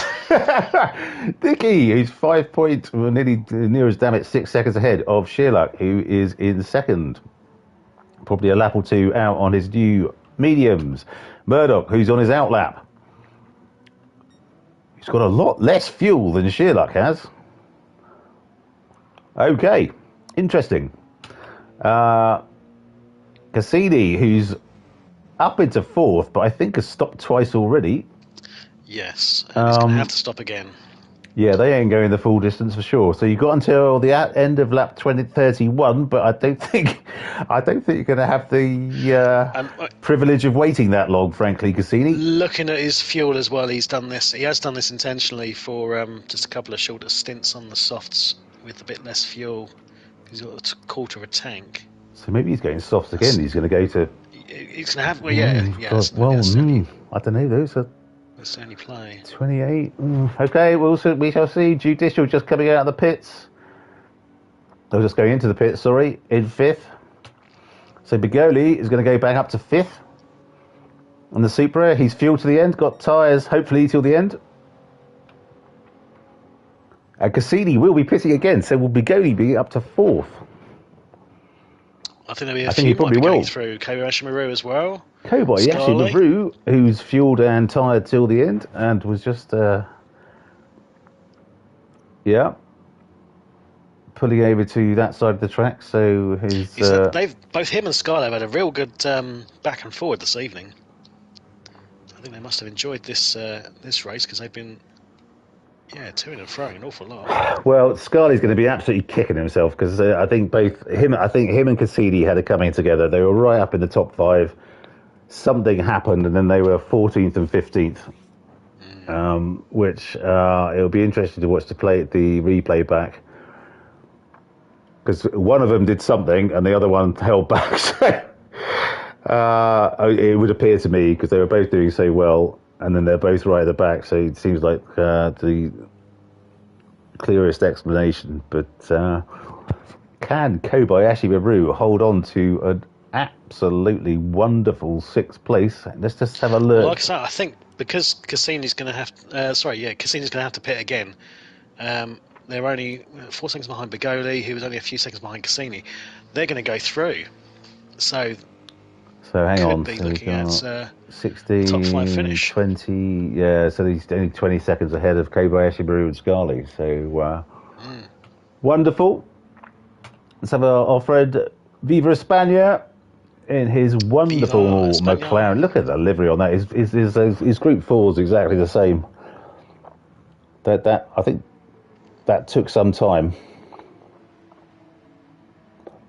Speaker 1: Nicky, who's 5 points, nearly near as damn it, 6 seconds ahead of Sherlock, who is in second. Probably a lap or two out on his new mediums. Murdoch, who's on his out lap. He's got a lot less fuel than Sherlock has. Okay, interesting. Cassini, who's up into fourth, but I think has stopped twice already.
Speaker 2: Yes, and he's going to have to stop again.
Speaker 1: Yeah, they ain't going the full distance for sure. So you got until the end of lap 31, but I don't think you're going to have the privilege of waiting that long, frankly, Cassini.
Speaker 2: Looking at his fuel as well, he's done this. He has done this intentionally for just a couple of shorter stints on the softs with a bit less fuel. He's got a quarter of a tank.
Speaker 1: So maybe he's going softs again. He's going to go to.
Speaker 2: He's going to have. Well, yeah.
Speaker 1: I don't know though. So
Speaker 2: that's the only play.
Speaker 1: 28. Okay, we shall see. Judicial just coming out of the pits. They're just going into the pits. Sorry, in fifth. So Bigoli is going to go back up to fifth. And the Supra, he's fueled to the end. Got tyres, hopefully till the end. And Cassini will be pitting again. So will Bigoli be up to fourth?
Speaker 2: I think there'll be a few might be going through. Kobayashi Maru as well.
Speaker 1: Kobayashi Maru, who's fueled and tired till the end, and was just, pulling over to that side of the track. So his,
Speaker 2: both him and Scarlett have had a real good back and forward this evening. I think they must have enjoyed this race because they've been. Yeah, toing and throwing an awful lot.
Speaker 1: Well, Scully's going to be absolutely kicking himself because I think him and Cassini had a coming together. They were right up in the top 5. Something happened, and then they were 14th and 15th. Which it'll be interesting to watch the replay back because one of them did something and the other one held back. So it would appear to me because they were both doing so well. And then they're both right at the back, so it seems like the clearest explanation. But can Kobayashi Maru hold on to an absolutely wonderful 6th place? Let's just have a look.
Speaker 2: Well, like I said, I think because Cassini's going to have, Cassini's going to have to pit again. They're only 4 seconds behind Bigoli, who was only a few seconds behind Cassini. They're going to go through, so
Speaker 1: hang on.
Speaker 2: Be looking at
Speaker 1: 60,
Speaker 2: top 5 finish.
Speaker 1: 20, yeah, so he's only 20 seconds ahead of Kobayashi Maru and Scarlett. So wonderful. Let's have our friend Viva España, in his wonderful
Speaker 2: Viva España.
Speaker 1: McLaren. Look at the livery on that. His Group 4 is exactly the same. That I think that took some time.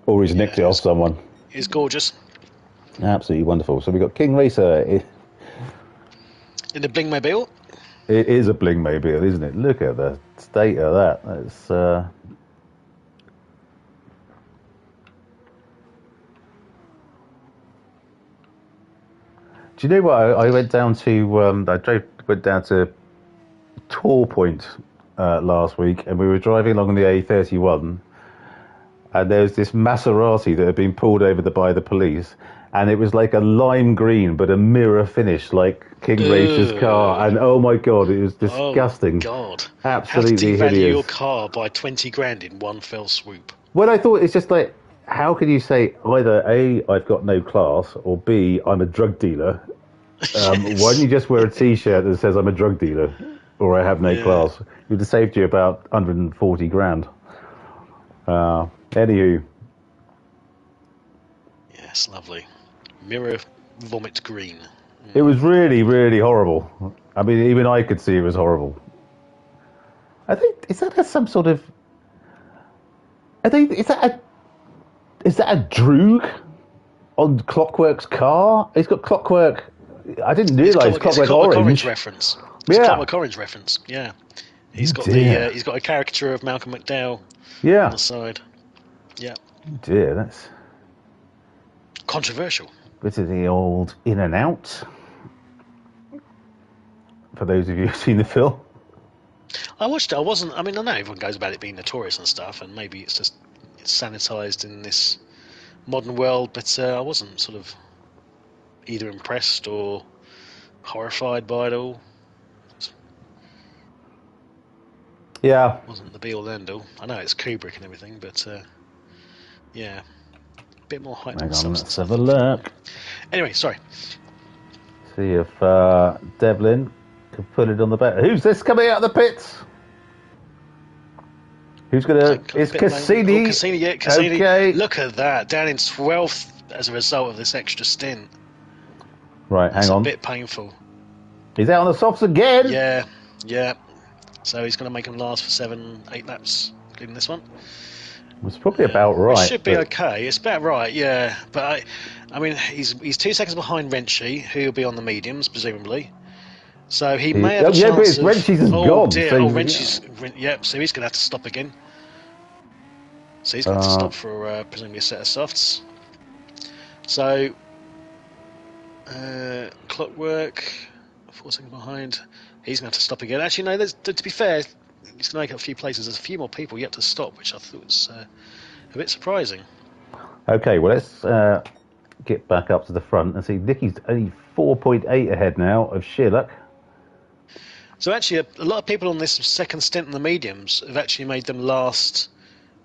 Speaker 1: Or he's nicked it off someone.
Speaker 2: It's gorgeous.
Speaker 1: Absolutely wonderful. So we've got King Racer.
Speaker 2: In the Bling Mobile.
Speaker 1: It is a Bling Mobile, isn't it? Look at the state of that. That's... Do you know what? I went down to went down to Tor Point last week, and we were driving along the A31, and there was this Maserati that had been pulled over by the police, and it was like a lime green but a mirror finish like King Racer's car, and oh my god, it was disgusting.
Speaker 2: Oh god,
Speaker 1: absolutely
Speaker 2: how to devalue
Speaker 1: hideous.
Speaker 2: your car by 20 grand in one fell swoop.
Speaker 1: Well, I thought it's just like, how can you say either A, I've got no class, or B, I'm a drug dealer?
Speaker 2: Yes.
Speaker 1: Why don't you just wear a T-shirt that says I'm a drug dealer, or I have no class? It would have saved you about 140 grand. Anywho.
Speaker 2: Yes, lovely. Mirror vomit green.
Speaker 1: It was really, really horrible. I mean, even I could see it was horrible. I think, is that some sort of... Is that a droog on Clockwork's car? He's got Clockwork... I didn't realise Clockwork Orange
Speaker 2: reference. It's Clockwork Orange reference. Yeah, he's got he's got a caricature of Malcolm McDowell. On the side. Yeah.
Speaker 1: Dear, that's
Speaker 2: controversial.
Speaker 1: Bit of the old In and Out. For those of you who've seen the film.
Speaker 2: I watched it. I mean, I know everyone goes about it being notorious and stuff, and maybe it's sanitised in this modern world, but I wasn't sort of either impressed or horrified by it all.
Speaker 1: Yeah.
Speaker 2: Wasn't the be-all end-all. I know it's Kubrick and everything, but yeah, a bit more hype.
Speaker 1: Hang on, let's have a look.
Speaker 2: Anyway, sorry.
Speaker 1: See if Devlin can put it on the back. Who's this coming out of the pits? Who's gonna? It's Cassini.
Speaker 2: Cassini, yeah, Cassini.
Speaker 1: Okay.
Speaker 2: Look at that, down in 12th as a result of this extra stint.
Speaker 1: Right, hang on.
Speaker 2: It's a bit painful.
Speaker 1: He's out on the softs again.
Speaker 2: Yeah. So he's going to make him last for 7-8 laps, including this one.
Speaker 1: It's probably about right.
Speaker 2: It should be okay. It's about right, yeah. But I mean, he's 2 seconds behind Renchi, who'll be on the mediums presumably. So he may have a chance.
Speaker 1: But Renchi's is gone.
Speaker 2: Dear.
Speaker 1: So,
Speaker 2: Renchi's. Yep. So he's going to have to stop again. So he's going to have to stop for presumably a set of softs. So. Clockwork, 4 seconds behind. He's going to have to stop again. Actually, no. To be fair, he's going to make up a few places. There's a few more people yet to stop, which I thought was a bit surprising.
Speaker 1: Okay, well let's get back up to the front and see. Nicky's only 4.8 ahead now of Sherlock.
Speaker 2: So actually, a lot of people on this second stint in the mediums have actually made them last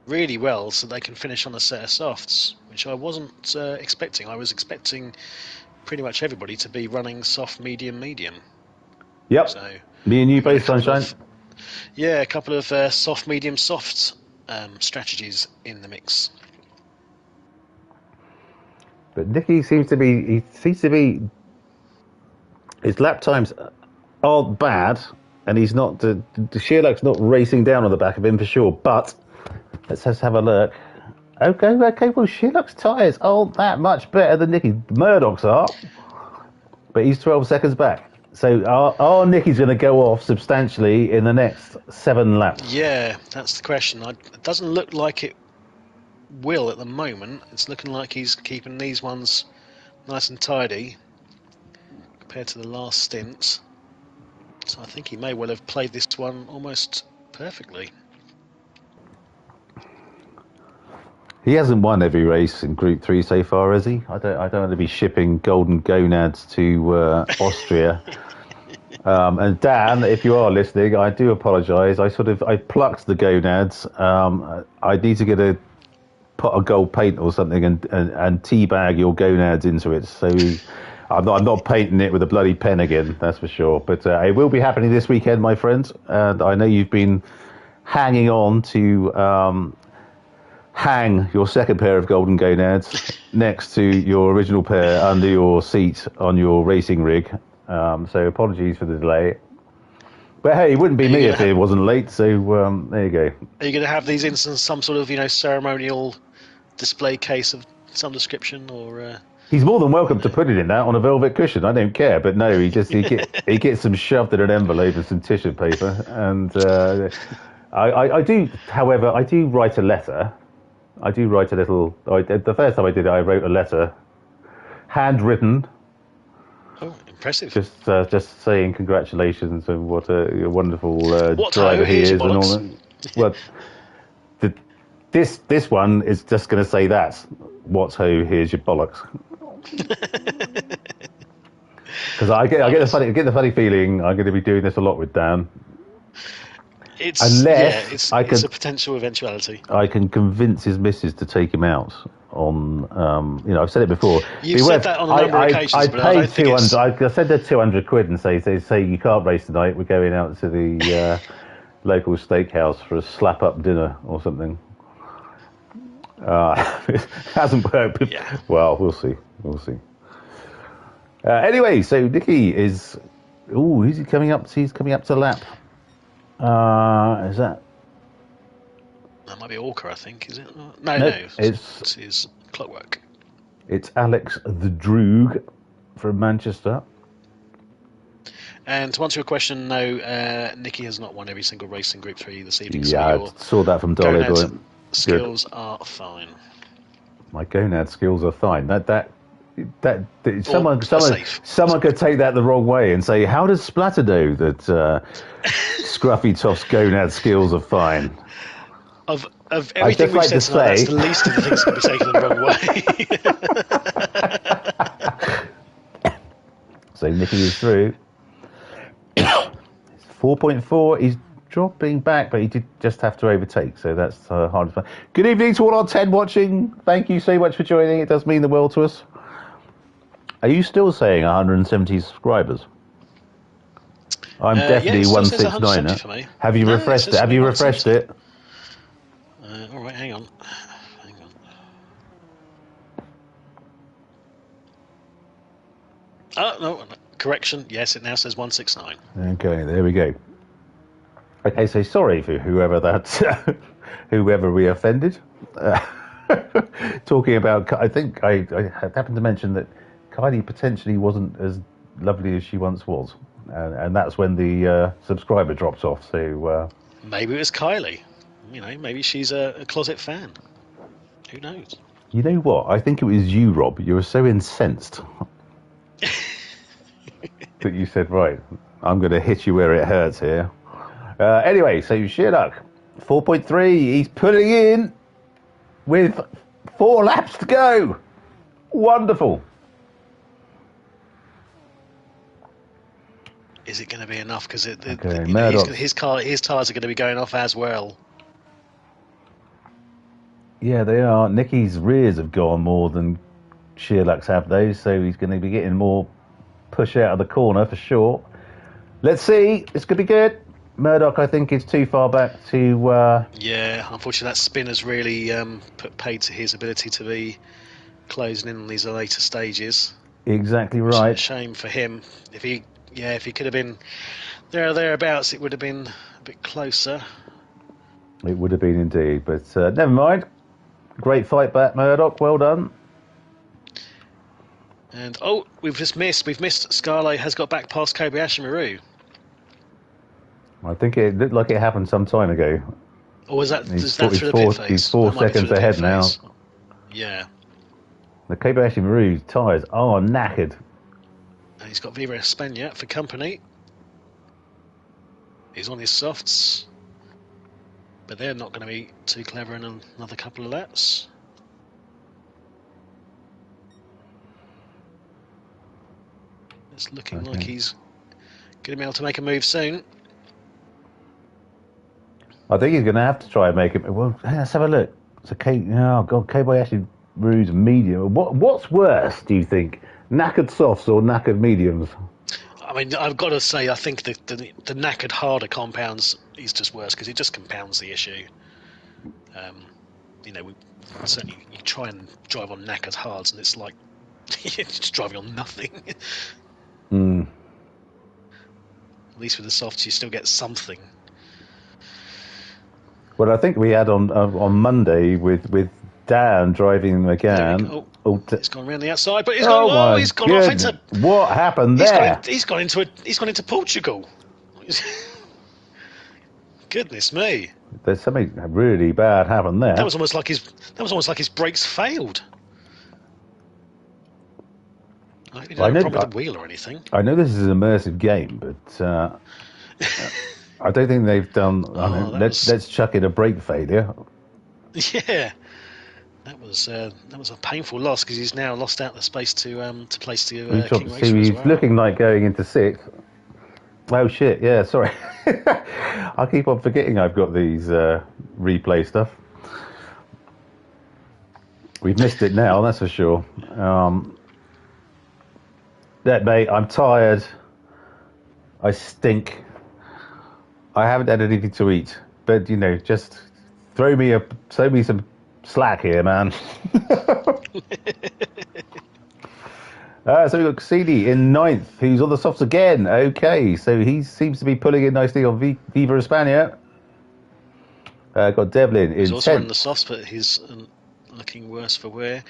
Speaker 2: really well, so they can finish on a set of softs, which I wasn't expecting. I was expecting pretty much everybody to be running soft, medium.
Speaker 1: Yep.
Speaker 2: So
Speaker 1: me and you both, Sunshine.
Speaker 2: A couple of soft, medium, soft strategies in the mix.
Speaker 1: But Nicky seems to be. His lap times aren't bad, and he's not. The Sherlock's not racing down on the back of him for sure. But let's just have a look. Okay. Well, Sherlock's tyres aren't that much better than Nicky. Murdoch's are, but he's 12 seconds back. So our Nicky's going to go off substantially in the next 7 laps.
Speaker 2: Yeah, that's the question. It doesn't look like it will at the moment. It's looking like he's keeping these ones nice and tidy compared to the last stint. So I think he may well have played this one almost perfectly.
Speaker 1: He hasn't won every race in Group 3 so far, has he? I don't want to be shipping golden gonads to Austria. And Dan, if you are listening, I do apologise. I plucked the gonads. I need to put a gold paint or something and teabag your gonads into it. So I'm not painting it with a bloody pen again, that's for sure. But it will be happening this weekend, my friends. And I know you've been hanging on to hang your second pair of golden gonads next to your original pair under your seat on your racing rig. So apologies for the delay. But hey, it wouldn't be me if it wasn't late, so there you go.
Speaker 2: Are you going to have these in some sort of, ceremonial display case of some description, or?
Speaker 1: He's more than welcome to put it in that on a velvet cushion. I don't care, but no, he gets them shoved in an envelope and some tissue paper. And I do, however, I do write a letter. I do write a little. The first time I did it, I wrote a letter, handwritten.
Speaker 2: Oh, impressive!
Speaker 1: Just saying congratulations and what a wonderful driver he is and all that. Well, this one is just going to say that. What's ho? Here's your bollocks. Because I get the funny feeling I'm going to be doing this a lot with Dan.
Speaker 2: It's a potential eventuality.
Speaker 1: I can convince his missus to take him out on. I've said it before.
Speaker 2: You've said that on a number of occasions. I
Speaker 1: paid 200. I said they're 200 quid and say you can't race tonight. We're going out to the local steakhouse for a slap up dinner or something. It hasn't worked.
Speaker 2: Yeah.
Speaker 1: Well, we'll see. Anyway, so Nicky is. Who's he coming up to? He's coming up to lap. Is that?
Speaker 2: That might be Orca, I think. Is it? No. It's his Clockwork.
Speaker 1: It's Alex the Droog from Manchester.
Speaker 2: And to answer your question, no, Nicky has not won every single race in Group 3 this evening.
Speaker 1: Yeah,
Speaker 2: so
Speaker 1: I saw that from Dolly Boy.
Speaker 2: Skills are fine.
Speaker 1: My gonad skills are fine. Someone could take that the wrong way and say, how does Splatter know that Scruffy Toff's gonad skills are fine?
Speaker 2: Of everything we've said tonight, that's the least of the things that can be taken the wrong way.
Speaker 1: So Nicky is through. 4.4. He's dropping back, but he did just have to overtake, so that's hard to find. Good evening to all our 10 watching. Thank you so much for joining. It does mean the world to us. Are you still saying 170 subscribers? I'm definitely 169. Have you refreshed it? Have you refreshed it?
Speaker 2: All right, hang on. Oh, no, correction. Yes, it now says 169.
Speaker 1: Okay, there we go. Okay, so sorry for whoever we offended. Talking about, I think I happened to mention that Kylie potentially wasn't as lovely as she once was, and that's when the subscriber drops off. So
Speaker 2: maybe it was Kylie. Maybe she's a closet fan. Who knows?
Speaker 1: You know what? I think it was you, Rob. You were so incensed that you said, right, I'm going to hit you where it hurts here. Anyway, so Sherlock, 4.3, he's putting in with 4 laps to go. Wonderful.
Speaker 2: Is it going to be enough? Because his tyres are going to be going off as well.
Speaker 1: Yeah, they are. Nicky's rears have gone more than Sherlock's have those, so he's going to be getting more push out of the corner for sure. Let's see. It's going to be good. Murdoch, I think, is too far back to...
Speaker 2: Yeah, unfortunately that spin has really put paid to his ability to be closing in on these later stages.
Speaker 1: Exactly right.
Speaker 2: Shame for him. If he could have been there or thereabouts, it would have been a bit closer.
Speaker 1: It would have been indeed, but never mind. Great fight back, Murdoch. Well done.
Speaker 2: And, we've missed Scarlet has got back past Kobayashi Maru.
Speaker 1: I think it looked like it happened some time ago.
Speaker 2: Or is that through the pit phase?
Speaker 1: He's 4 seconds ahead now.
Speaker 2: Yeah.
Speaker 1: The Kobayashi Maru tyres are knackered.
Speaker 2: And he's got Viva Espana for company. He's on his softs. But they're not going to be too clever in another couple of laps. It's looking like he's going to be able to make a move soon.
Speaker 1: I think he's going to have to try and make it. Well, let's have a look. So, Kobayashi Maru's medium. What's worse, do you think? Knackered softs or knackered mediums?
Speaker 2: I mean, I've got to say, I think the knackered harder compounds is just worse because it just compounds the issue. you know, certainly you try and drive on knackered hards, and it's like you're just driving on nothing.
Speaker 1: Mm.
Speaker 2: At least with the softs, you still get something.
Speaker 1: Well, I think we had on Monday with Dan driving again.
Speaker 2: He's gone around the outside, but he's
Speaker 1: my
Speaker 2: gone off into.
Speaker 1: What happened there?
Speaker 2: He's gone into Portugal. Goodness me!
Speaker 1: There's something really bad happened there.
Speaker 2: That was almost like his brakes failed. I hope he didn't have a problem with the wheel or anything.
Speaker 1: I know this is an immersive game, but I don't think they've done. Let's chuck in a brake failure.
Speaker 2: Yeah, that was a painful loss because he's now lost out the space to place to King Racer.
Speaker 1: He's looking like going into sixth. Oh shit! Yeah, sorry. I keep on forgetting I've got these replay stuff. We've missed it now, that's for sure. Mate, I'm tired. I stink. I haven't had anything to eat, but you know, just throw me some slack here, man. So we've got Cassini in 9th, who's on the softs again. Okay, so he seems to be pulling in nicely on Viva España. Got Devlin in 10th.
Speaker 2: He's also on the softs, but he's looking worse for wear.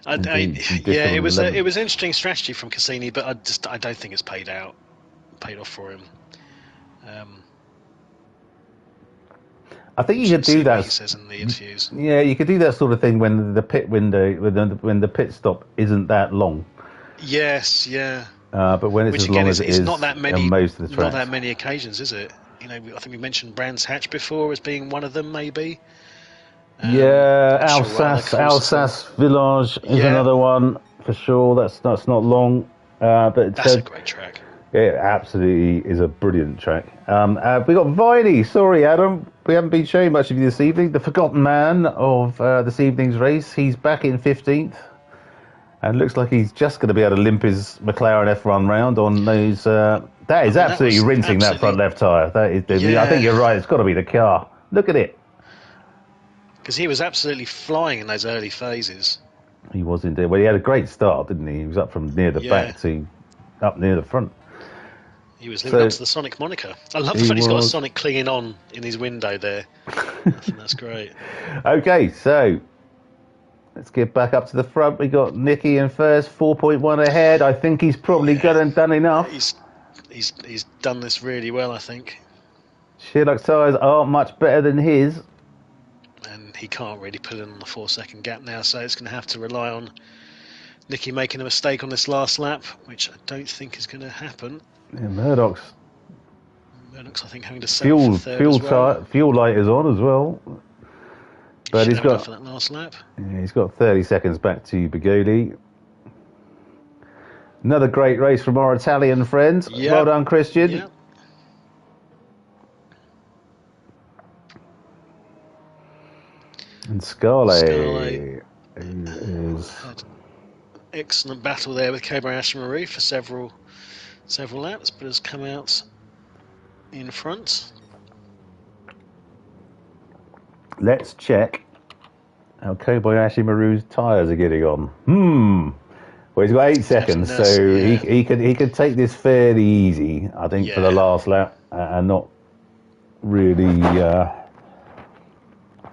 Speaker 2: It was an interesting strategy from Cassini, but I don't think it's paid off for him.
Speaker 1: I think you could do that.
Speaker 2: He says in the interviews.
Speaker 1: Yeah, you could do that sort of thing when the pit window, when the pit stop isn't that long.
Speaker 2: Yes, yeah.
Speaker 1: But when it's as long as it is,
Speaker 2: not that many,
Speaker 1: on most of the tracks.
Speaker 2: Not that many occasions, is it? You know, I think we mentioned Brands Hatch before as being one of them, maybe.
Speaker 1: Alsace Village is another one for sure. That's not long, but
Speaker 2: that's a great track.
Speaker 1: It absolutely is a brilliant track. We got Viney. Sorry, Adam, we haven't been showing much of you this evening. The forgotten man of this evening's race. He's back in 15th, and looks like he's just going to be able to limp his McLaren F1 round on those. That is absolutely rinsing that front left tyre. That is. Yeah. I think you're right. It's got to be the car. Look at it.
Speaker 2: Because he was absolutely flying in those early phases.
Speaker 1: He was indeed. Well, he had a great start, didn't he? He was up from near the back to up near the front.
Speaker 2: He was living up to the Sonic moniker. I love the fact he's got a Sonic clinging on in his window there. I think that's great. Okay,
Speaker 1: so let's get back up to the front. We got Nicky in first, 4.1 ahead. I think he's probably done enough.
Speaker 2: He's done this really well, I think.
Speaker 1: Sherlock's tyres aren't much better than his.
Speaker 2: And he can't really put in on the 4-second gap now, so it's going to have to rely on Nicky making a mistake on this last lap, which I don't think is going to happen.
Speaker 1: Yeah, Murdoch's,
Speaker 2: I think, having to settle for third as well.
Speaker 1: Fuel light is on as well. But he's got
Speaker 2: for that last lap.
Speaker 1: Yeah, he's got 30 seconds back to Bigoli. Another great race from our Italian friends. Yep. Well done, Christian. Yep. And Scarlet is
Speaker 2: excellent battle there with Kobayashi Marie for several laps, but has come out in front.
Speaker 1: Let's check how Kobayashi Maru's tyres are getting on. Well, he's got 8 seconds, so he could take this fairly easy, I think, for the last lap, and not really.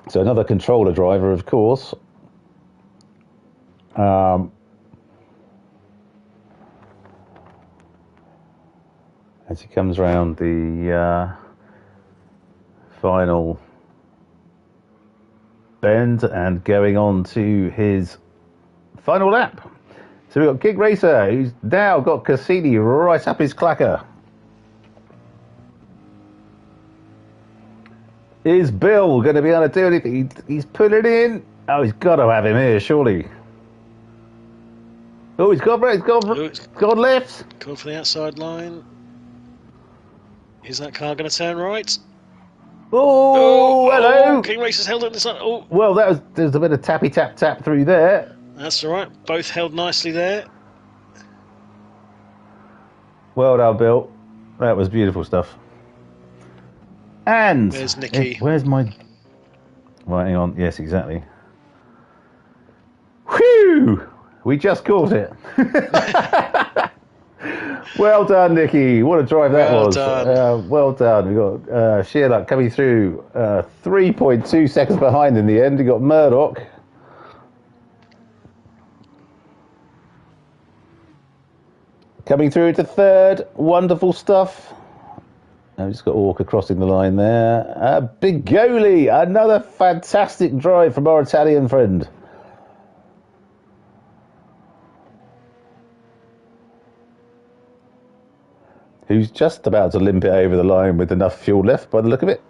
Speaker 1: So another controller driver, of course. As he comes round the final bend and going on to his final lap. So we've got Gr3-100, who's now got Cassini right up his clacker. Is Bill going to be able to do anything? He's pulling in. Oh, he's got to have him here, surely. Oh, he's gone left.
Speaker 2: Gone for the outside line. Is that car going to turn right?
Speaker 1: Oh, hello.
Speaker 2: King Racer's held on this side. Oh.
Speaker 1: Well, there's a bit of tappy tap through there.
Speaker 2: That's all right. Both held nicely there.
Speaker 1: Well done, Bill. That was beautiful stuff. And
Speaker 2: there's Nicky.
Speaker 1: Where's my? Right, hang on. Yes, exactly. Whew! We just caught it. Well done, Nicky. What a drive that
Speaker 2: Well
Speaker 1: was.
Speaker 2: done.
Speaker 1: Well done. We got Sheer Luck coming through 3.2 seconds behind in the end. We got Murdoch. Coming through to third. Wonderful stuff. I've just got Orca crossing the line there. Big goalie. Another fantastic drive from our Italian friend. Who's just about to limp it over the line with enough fuel left by the look of it.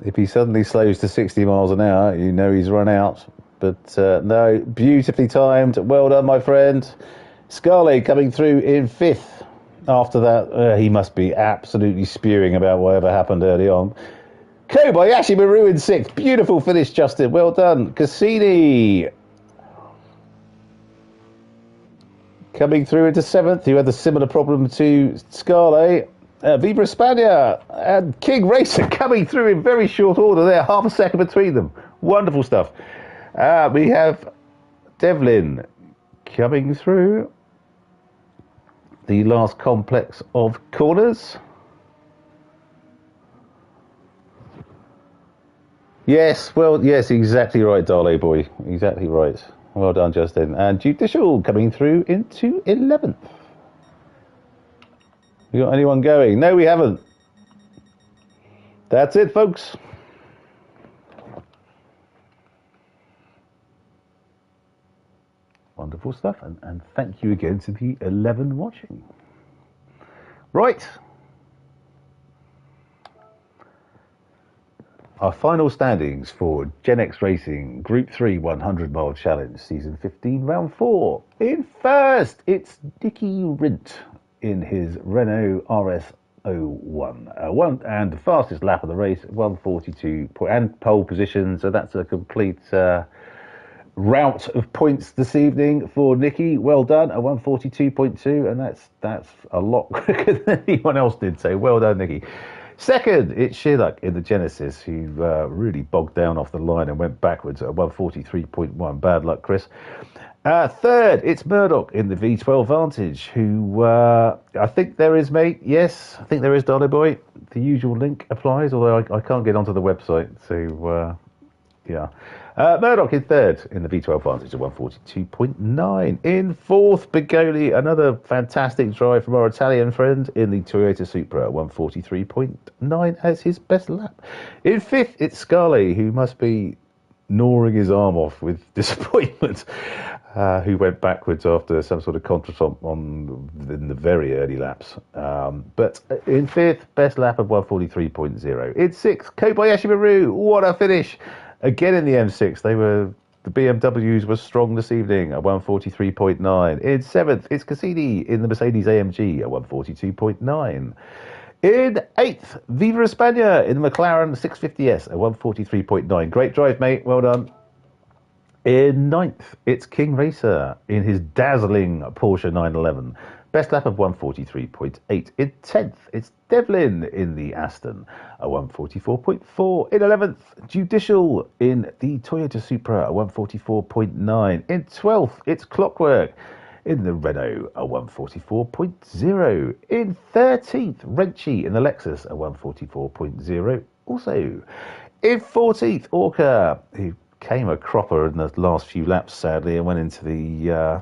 Speaker 1: If he suddenly slows to 60 miles an hour, you know he's run out. But no, beautifully timed. Well done, my friend. Scarlett coming through in fifth. After that, he must be absolutely spewing about whatever happened early on. Kobayashi Maru in sixth. Beautiful finish, Justin. Well done. Cassini coming through into seventh. You had a similar problem to Scarlett. Viva España and King Racer coming through in very short order there. Half a second between them. Wonderful stuff. We have Devlin coming through the last complex of corners. Yes, well, yes, exactly right, Darley boy. Exactly right. Well done, Justin. And Judicial coming through into 11th. We got anyone going? No, we haven't. That's it, folks. Wonderful stuff. And thank you again to the 11 watching. Right. Our final standings for Gen X Racing Group 3 100-mile challenge Season 15 Round 4. In first, it's Nicky Rint in his Renault RS01. And the fastest lap of the race, 142, and pole position. So that's a complete rout of points this evening for Nicky. Well done, a 142.2, and that's a lot quicker than anyone else did. So well done, Nicky. Second, it's Sheerluck in the Genesis, who really bogged down off the line and went backwards at 143.1. Bad luck, Chris. Third, it's Murdoch in the V12 Vantage, who I think there is, mate. Yes, I think there is, Dolly Boy. The usual link applies, although I can't get onto the website. So, yeah. Murdoch in third in the V12 Vantage at 142.9. In fourth, Bigoli, another fantastic drive from our Italian friend in the Toyota Supra at 143.9 as his best lap. In fifth, it's Scarlett, who must be gnawing his arm off with disappointment, who went backwards after some sort of contretemps in the very early laps. But in fifth, best lap of 143.0. In sixth, Kobayashi Maru, what a finish! Again in the M6, the BMWs were strong this evening at 143.9. In seventh, it's Cassini in the Mercedes AMG at 142.9. In eighth, Viva España in the McLaren 650S at 143.9. Great drive, mate. Well done. In ninth, it's King Racer in his dazzling Porsche 911. Best lap of 143.8. In 10th, it's Devlin in the Aston at 144.4. In 11th, Judicial in the Toyota Supra at 144.9. In 12th, it's Clockwork in the Renault at 144.0. In 13th, Wrenchy in the Lexus at 144.0. Also, in 14th, Orca, who came a cropper in the last few laps, sadly, and went into the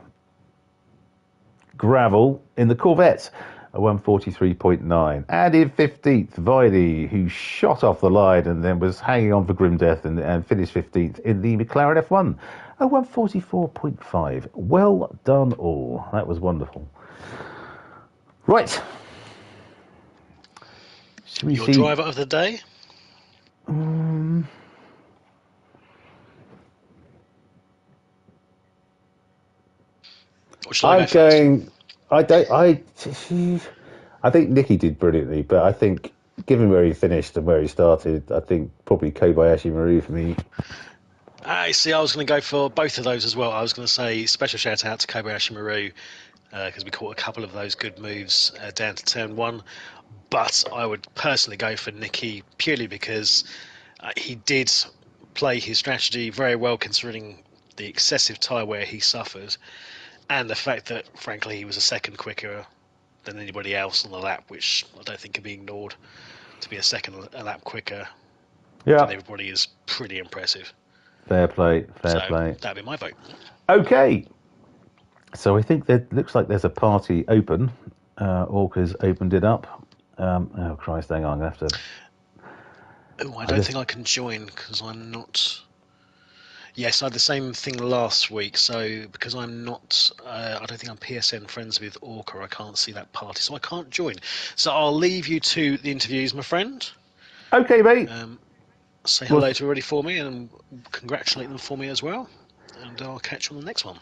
Speaker 1: gravel in the Corvette at 143.9. And in 15th, Videy, who shot off the line and then was hanging on for grim death and finished 15th in the McLaren F1 at 144.5. Well done all. That was wonderful. Right. Should we
Speaker 2: Your
Speaker 1: see
Speaker 2: driver of the day?
Speaker 1: I'm going. I think Nicky did brilliantly, but I think given where he finished and where he started, I think probably Kobayashi Maru for me.
Speaker 2: I see. I was going to go for both of those as well. I was going to say special shout out to Kobayashi Maru. because we caught a couple of those good moves down to turn 1. But I would personally go for Nicky purely because he did play his strategy very well considering the excessive tyre wear he suffered, and the fact that, frankly, he was a second quicker than anybody else on the lap, which I don't think can be ignored. To be a lap quicker than everybody is pretty impressive.
Speaker 1: Fair play.
Speaker 2: That'd be my vote.
Speaker 1: Okay. So I think that looks like there's a party open. Orca's opened it up. Oh Christ, hang on, I'm going to have to...
Speaker 2: Oh, I don't think I can join because I'm not... Yes, I had the same thing last week, so because I'm not... I don't think I'm PSN friends with Orca, I can't see that party, so I can't join. So I'll leave you to the interviews, my friend.
Speaker 1: Okay, mate.
Speaker 2: Say hello to everybody for me and congratulate them for me as well. And I'll catch you on the next one.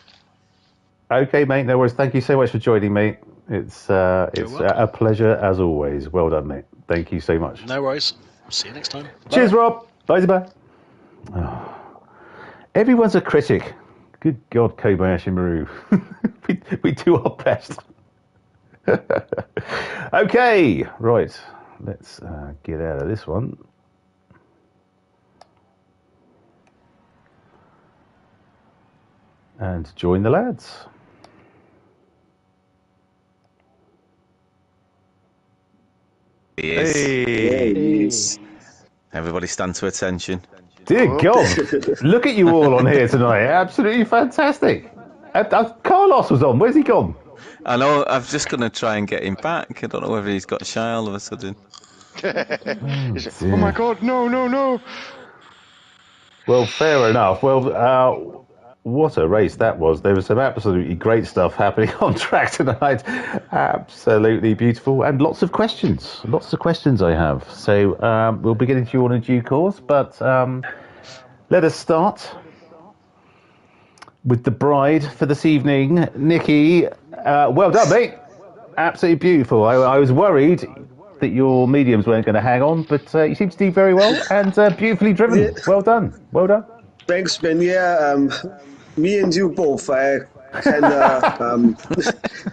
Speaker 1: Okay, mate, no worries. Thank you so much for joining me. It's a pleasure as always. Well done, mate. Thank you so much.
Speaker 2: No worries. See you next time.
Speaker 1: Cheers, bye. Rob. Bye. Oh. Everyone's a critic. Good God, Kobayashi Maru. we do our best. Okay, right. Let's get out of this one. And join the lads.
Speaker 3: Hey. Everybody stand to attention.
Speaker 1: Dear God, look at you all on here tonight. Absolutely fantastic. Carlos was on. Where's he gone?
Speaker 3: I know, I'm just going to try and get him back. I don't know whether he's got shy all of a sudden.
Speaker 4: Oh my God, no.
Speaker 1: Well, fair enough. Well, what a race that was. There was some absolutely great stuff happening on track tonight. Absolutely beautiful. And lots of questions. Lots of questions I have. So we'll be getting to you all in due course. But let us start with the bride for this evening. Nicky, well done, mate. Absolutely beautiful. I was worried that your mediums weren't going to hang on, but you seem to do very well and beautifully driven. Yeah. Well done.
Speaker 5: Thanks, Ben. Yeah, me and you both. I kind of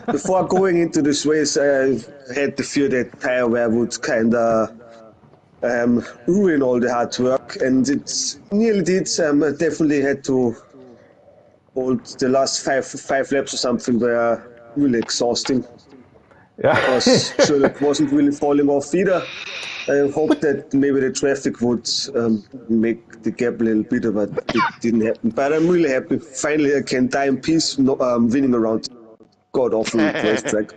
Speaker 5: before going into this race, I had the fear that tire wear would kind of ruin all the hard work, and it nearly did. I definitely had to hold the last five laps or something were really exhausting.
Speaker 1: Yeah.
Speaker 5: Because Sherlock wasn't really falling off either. I hoped that maybe the traffic would make the gap a little bit, but it didn't happen. But I'm really happy. Finally, I can die in peace, winning around god-awful racetrack.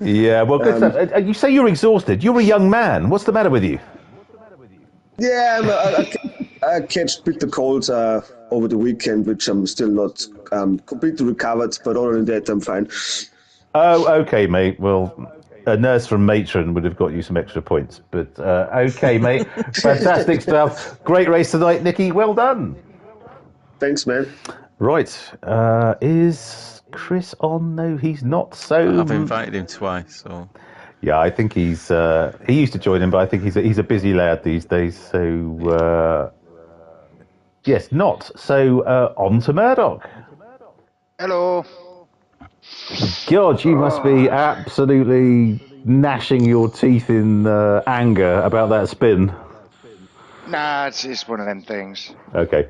Speaker 1: Yeah, well, good stuff. You say you're exhausted. You're a young man. What's the matter with you?
Speaker 5: Yeah, I catched bitter colds over the weekend, which I'm still not completely recovered, but other than that, I'm fine.
Speaker 1: Oh, okay, mate. Well, a nurse from Matron would have got you some extra points. But okay, mate. Fantastic stuff. Great race tonight, Nicky. Well done.
Speaker 5: Thanks, man.
Speaker 1: Right. Is Chris on? No, he's not. So
Speaker 3: I've invited him twice. So
Speaker 1: yeah, I think he used to join him, but I think he's a busy lad these days. So yes, not. So on to Murdoch.
Speaker 4: Hello.
Speaker 1: God, you must be absolutely gnashing your teeth in anger about that spin.
Speaker 4: Nah, it's one of them things.
Speaker 1: Okay.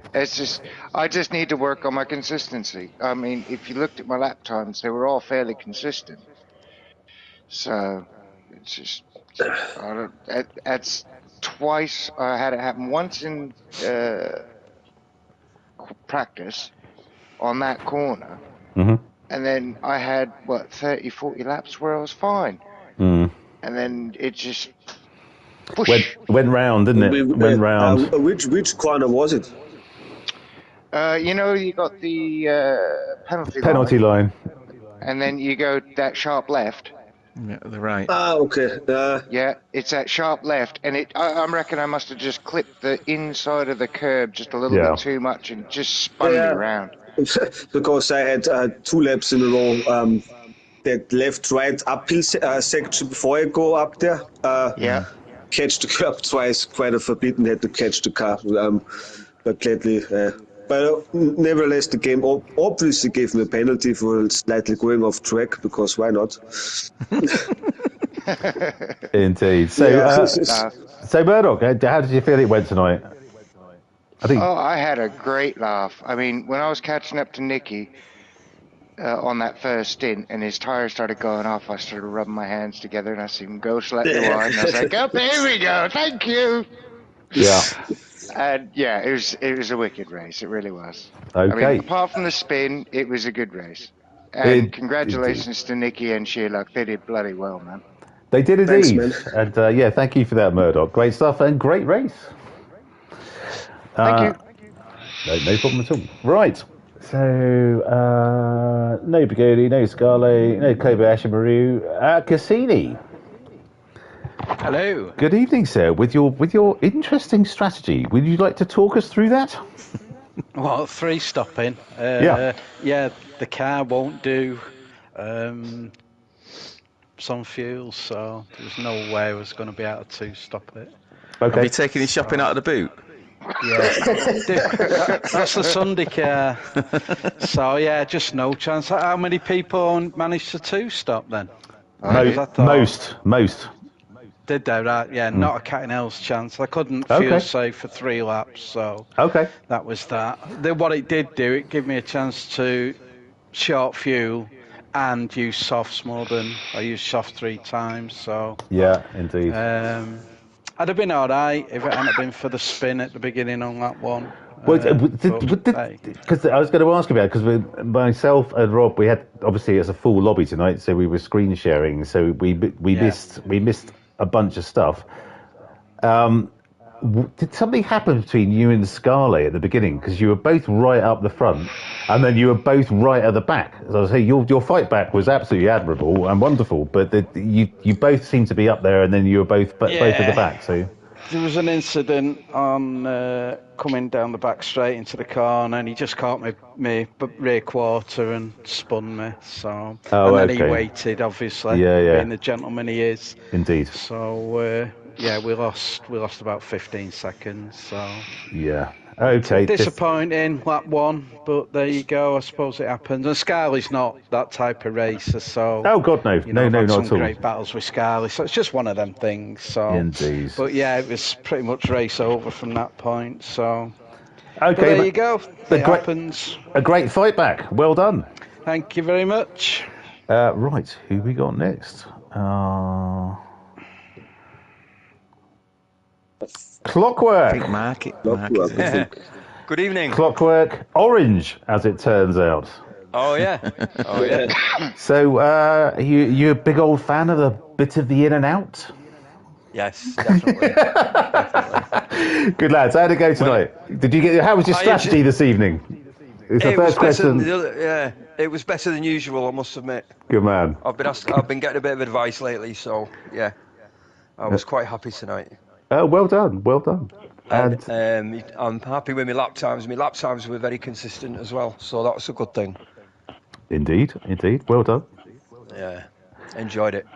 Speaker 4: I just need to work on my consistency. I mean, if you looked at my lap times, they were all fairly consistent. So, it's just, that's twice. I had it happen once in practice on that corner.
Speaker 1: Mm-hmm.
Speaker 4: And then I had, 30, 40 laps where I was fine.
Speaker 1: Mm.
Speaker 4: And then it just...
Speaker 1: Went round, didn't it? Went round.
Speaker 5: Which corner was it?
Speaker 4: You got the penalty
Speaker 1: line.
Speaker 4: And then you go that sharp left.
Speaker 3: Yeah, the right.
Speaker 5: Okay.
Speaker 4: Yeah, it's that sharp left. And I reckon I must have just clipped the inside of the curb just a little bit too much and just spun me around.
Speaker 5: Because I had 2 laps in a row. That left-right uphill section before I go up there. Catch the curb twice, quite a forbidden, had to catch the car. But gladly but nevertheless, the game obviously gave me a penalty for slightly going off track, because why not?
Speaker 1: Indeed. So,
Speaker 5: Yeah.
Speaker 1: so Murdoch, how did you feel it went tonight? I think.
Speaker 4: Oh, I had a great laugh. I mean, when I was catching up to Nicky on that first stint and his tires started going off, I started rubbing my hands together and I see him go slightly wide and I was like, oh, there we go, thank you.
Speaker 1: Yeah.
Speaker 4: And yeah, it was a wicked race. It really was.
Speaker 1: Okay.
Speaker 4: I mean, apart from the spin, it was a good race. And congratulations to Nicky and Sheila. They did bloody well, man.
Speaker 1: They did indeed.
Speaker 5: Thanks, man.
Speaker 1: And yeah, thank you for that, Murdoch. Great stuff and great race.
Speaker 4: Thank you.
Speaker 1: No problem at all. Right. So, no Bigodi, no Scale, no Kobayashi Maru, Cassini.
Speaker 6: Hello.
Speaker 1: Good evening, sir. With your interesting strategy, would you like to talk us through that?
Speaker 6: Well, 3 stopping.
Speaker 1: Yeah,
Speaker 6: the car won't do some fuels, so there's no way I was going to be able to stop it.
Speaker 1: Okay.
Speaker 3: Have you taken his shopping out of the boot?
Speaker 6: Yeah, that's the Sunday car. So yeah, just no chance. How many people managed to 2-stop then?
Speaker 1: Most.
Speaker 6: Did they? Right? Yeah, not a cat in hell's chance. I couldn't
Speaker 1: Okay.
Speaker 6: feel safe for 3 laps, so
Speaker 1: Okay.
Speaker 6: that was that. Then what it did do, it gave me a chance to short fuel and use softs more than I used soft 3 times. So
Speaker 1: Yeah, indeed.
Speaker 6: I'd have been all right if it hadn't been for the spin at the beginning on that one.
Speaker 1: Because I was going to ask about, because myself and Rob, we had, obviously it's a full lobby tonight, so we were screen sharing, so we missed a bunch of stuff. Did something happen between you and Scale at the beginning? Because you were both right up the front, and then you were both right at the back. As I was saying, your fight back was absolutely admirable and wonderful, but you both seemed to be up there, and then you were both at the back. So
Speaker 6: there was an incident on coming down the back straight into the corner, and he just caught me rear quarter and spun me. So and then he waited, obviously, being the gentleman he is.
Speaker 1: Indeed.
Speaker 6: So we lost about 15 seconds. So
Speaker 1: yeah. Okay.
Speaker 6: Disappointing, lap 1, but there you go. I suppose it happens. And Scarley's not that type of racer, so.
Speaker 1: Oh God, no, no, not at all.
Speaker 6: Great battles with Scarley, so it's just one of them things. So.
Speaker 1: Indeed.
Speaker 6: But yeah, it was pretty much race over from that point. So.
Speaker 1: Okay.
Speaker 6: But there you go. It happens.
Speaker 1: A great fight back. Well done.
Speaker 6: Thank you very much.
Speaker 1: Right, who we got next? Clockwork.
Speaker 3: I think Mark is it.
Speaker 7: Good evening.
Speaker 1: Clockwork Orange, as it turns out.
Speaker 7: Oh yeah.
Speaker 1: So, you a big old fan of a bit of the in and out?
Speaker 7: Yes, definitely.
Speaker 1: Good lads. How'd it go tonight? How was your strategy this evening? It's the first question.
Speaker 7: It was better than usual, I must admit.
Speaker 1: Good man.
Speaker 7: I've been getting a bit of advice lately, so yeah, I was quite happy tonight.
Speaker 1: Well done.
Speaker 7: And I'm happy with my lap times. My lap times were very consistent as well, so that's a good thing.
Speaker 1: Indeed. Well done.
Speaker 7: Yeah, enjoyed it.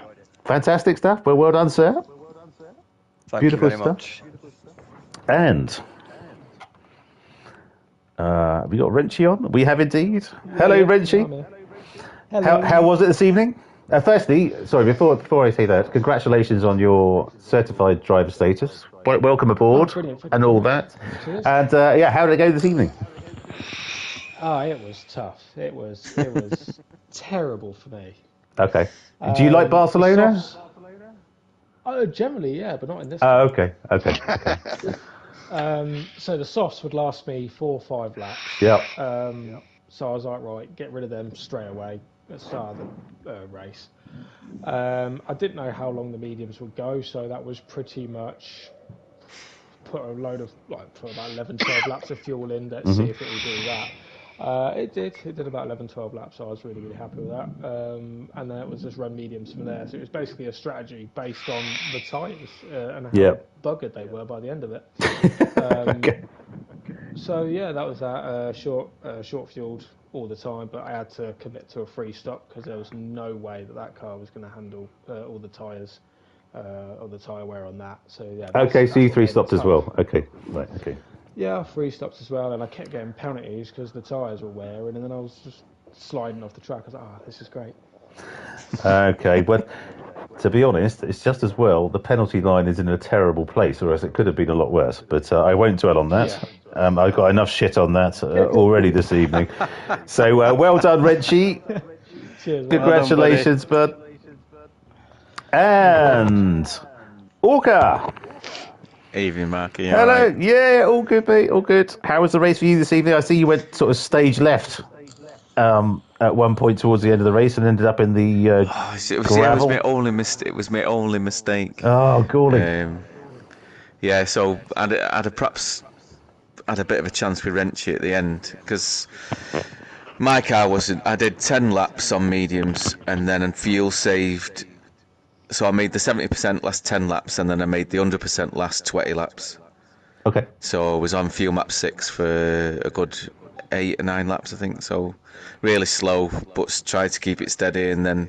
Speaker 1: Fantastic stuff. Well done, sir.
Speaker 7: Thank
Speaker 1: Beautiful
Speaker 7: you very much.
Speaker 1: And we got Wrenchy on. We have indeed. Hello, Wrenchy.
Speaker 8: Hello.
Speaker 1: How was it this evening? Firstly, sorry, before I say that, congratulations on your certified driver status. Welcome aboard, and all that.
Speaker 8: Cheers.
Speaker 1: And how did it go this evening?
Speaker 8: Oh, it was tough. It was terrible for me.
Speaker 1: Okay. Do you like Barcelona?
Speaker 8: Oh, generally, yeah, but not in this.
Speaker 1: Oh, okay.
Speaker 8: So the softs would last me 4 or 5 laps.
Speaker 1: Yeah.
Speaker 8: So I was like, right, get rid of them straight away at the start of the race. I didn't know how long the mediums would go, so that was pretty much put a load of, put about 11, 12 laps of fuel in, let's see if it will do that. It did about 11, 12 laps, so I was really, really happy with that. And then it was just run mediums from there. So it was basically a strategy based on the tyres and how buggered they were by the end of it.
Speaker 1: Okay.
Speaker 8: So yeah, that was that. Short fueled all the time, but I had to commit to a free stop because there was no way that car was going to handle all the tyres or the tyre wear on that. So yeah.
Speaker 1: Okay, so you 3 stopped as well. Okay, right. Okay.
Speaker 8: Yeah, 3 stops as well, and I kept getting penalties because the tyres were wearing, and then I was just sliding off the track. I was like, this is great.
Speaker 1: Okay, well, to be honest, it's just as well. The penalty line is in a terrible place, or else it could have been a lot worse. But I won't dwell on that.
Speaker 8: Yeah.
Speaker 1: I've got enough shit on that already this evening. So well done, Renchi.
Speaker 8: Cheers,
Speaker 1: Congratulations, bud. And Orca.
Speaker 3: Evening, Marky.
Speaker 1: Hello.
Speaker 3: Right?
Speaker 1: Yeah, all good, mate. All good. How was the race for you this evening? I see you went sort of stage left at one point towards the end of the race and ended up in the gravel.
Speaker 3: It was my only mistake.
Speaker 1: Oh, golly.
Speaker 3: Yeah, so I'd have perhaps had a bit of a chance with Renchi at the end because my car wasn't. I did 10 laps on mediums and then fuel saved. So I made the 70% last 10 laps and then I made the 100% last 20 laps.
Speaker 1: Okay.
Speaker 3: So I was on fuel map 6 for a good 8 or 9 laps, I think. So really slow, but tried to keep it steady and then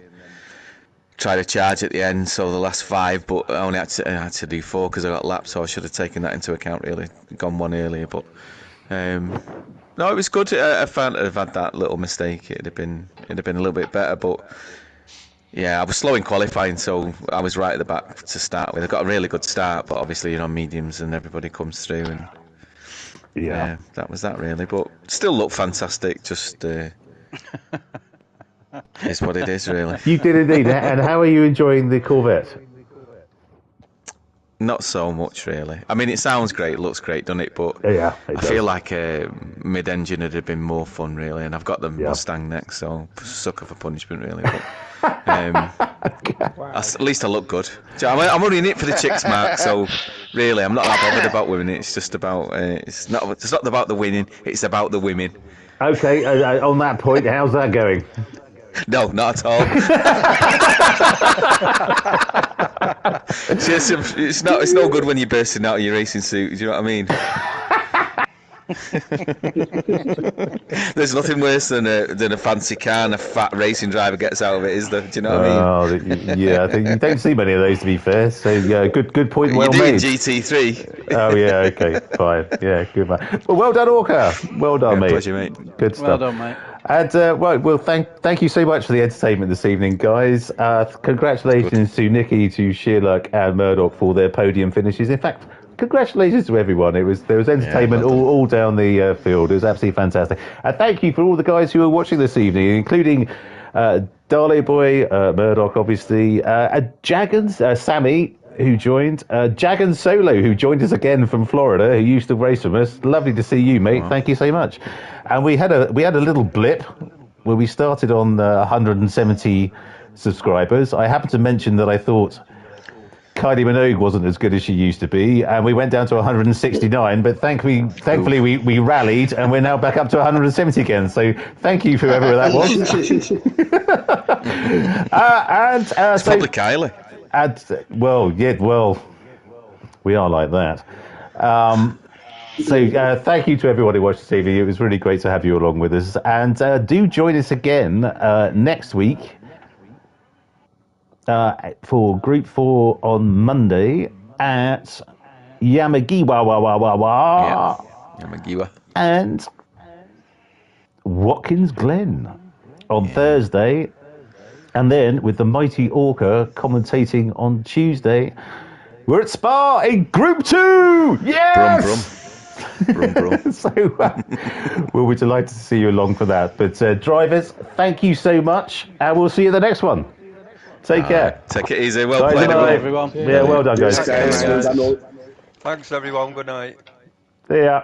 Speaker 3: tried to charge at the end. So the last 5, but I only had to do 4 because I got lapped. So I should have taken that into account, really. Gone 1 earlier, but no, it was good. I found I'd have had that little mistake. It'd have been a little bit better, but. Yeah, I was slow in qualifying, so I was right at the back to start with. I got a really good start, but obviously, mediums and everybody comes through, and yeah, that was that really. But still looked fantastic. Just is what it is, really.
Speaker 1: You did indeed. And how are you enjoying the Corvette?
Speaker 3: Not so much, really. I mean, it sounds great, it looks great, doesn't it? But
Speaker 1: yeah,
Speaker 3: I feel like a mid-engine would have been more fun, really. And I've got the Mustang next, so sucker for punishment, really. But, at least I look good. I'm only in it for the chicks, Mark. So really, I'm not that bothered about women. It's just about it's not about the winning. It's about the women.
Speaker 1: Okay. On that point, how's that going?
Speaker 3: No, not at all. It's no good when you're bursting out of your racing suit. Do you know what I mean? There's nothing worse than a fancy car and a fat racing driver gets out of it, is there? Do you know what I
Speaker 1: mean? Yeah, I think you don't see many of those, to be fair. So yeah, good point. Well
Speaker 3: you do
Speaker 1: made.
Speaker 3: In GT3.
Speaker 1: Oh yeah, okay, fine. Yeah, good man. Well done, Orca. Well done, mate.
Speaker 3: Pleasure, mate.
Speaker 1: Good stuff.
Speaker 6: Well done, mate.
Speaker 1: And thank you so much for the entertainment this evening, guys. Congratulations to Nikki, to Shearluck, and Murdoch for their podium finishes. In fact, congratulations to everyone. There was entertainment all down the field. It was absolutely fantastic. And thank you for all the guys who were watching this evening, including Darley Boy, Murdoch, obviously, Jaggins, Sammy, who joined, Jaggins Solo, who joined us again from Florida, who used to race from us. Lovely to see you, mate. Wow. Thank you so much. And we had a little blip where we started on 170 subscribers. I happened to mention that I thought Kylie Minogue wasn't as good as she used to be, and we went down to 169, but thankfully we rallied, and we're now back up to 170 again, so thank you, whoever that was.
Speaker 3: It's probably Kylie.
Speaker 1: We are like that. So thank you to everybody who watched this evening. It was really great to have you along with us, and do join us again next week for Group 4 on Monday at Yamagiwa
Speaker 3: Yamagiwa
Speaker 1: and Watkins Glen on Thursday, and then with the mighty Orca commentating on Tuesday. We're at Spa in Group 2. Yes.
Speaker 3: Brum, brum.
Speaker 1: So we'll be delighted to see you along for that. But drivers, thank you so much, and we'll see you at the next one. Take care.
Speaker 3: Take it easy. Well played,
Speaker 6: everyone.
Speaker 1: Yeah, well done, guys.
Speaker 7: Thanks, everyone. Good night.
Speaker 1: See ya.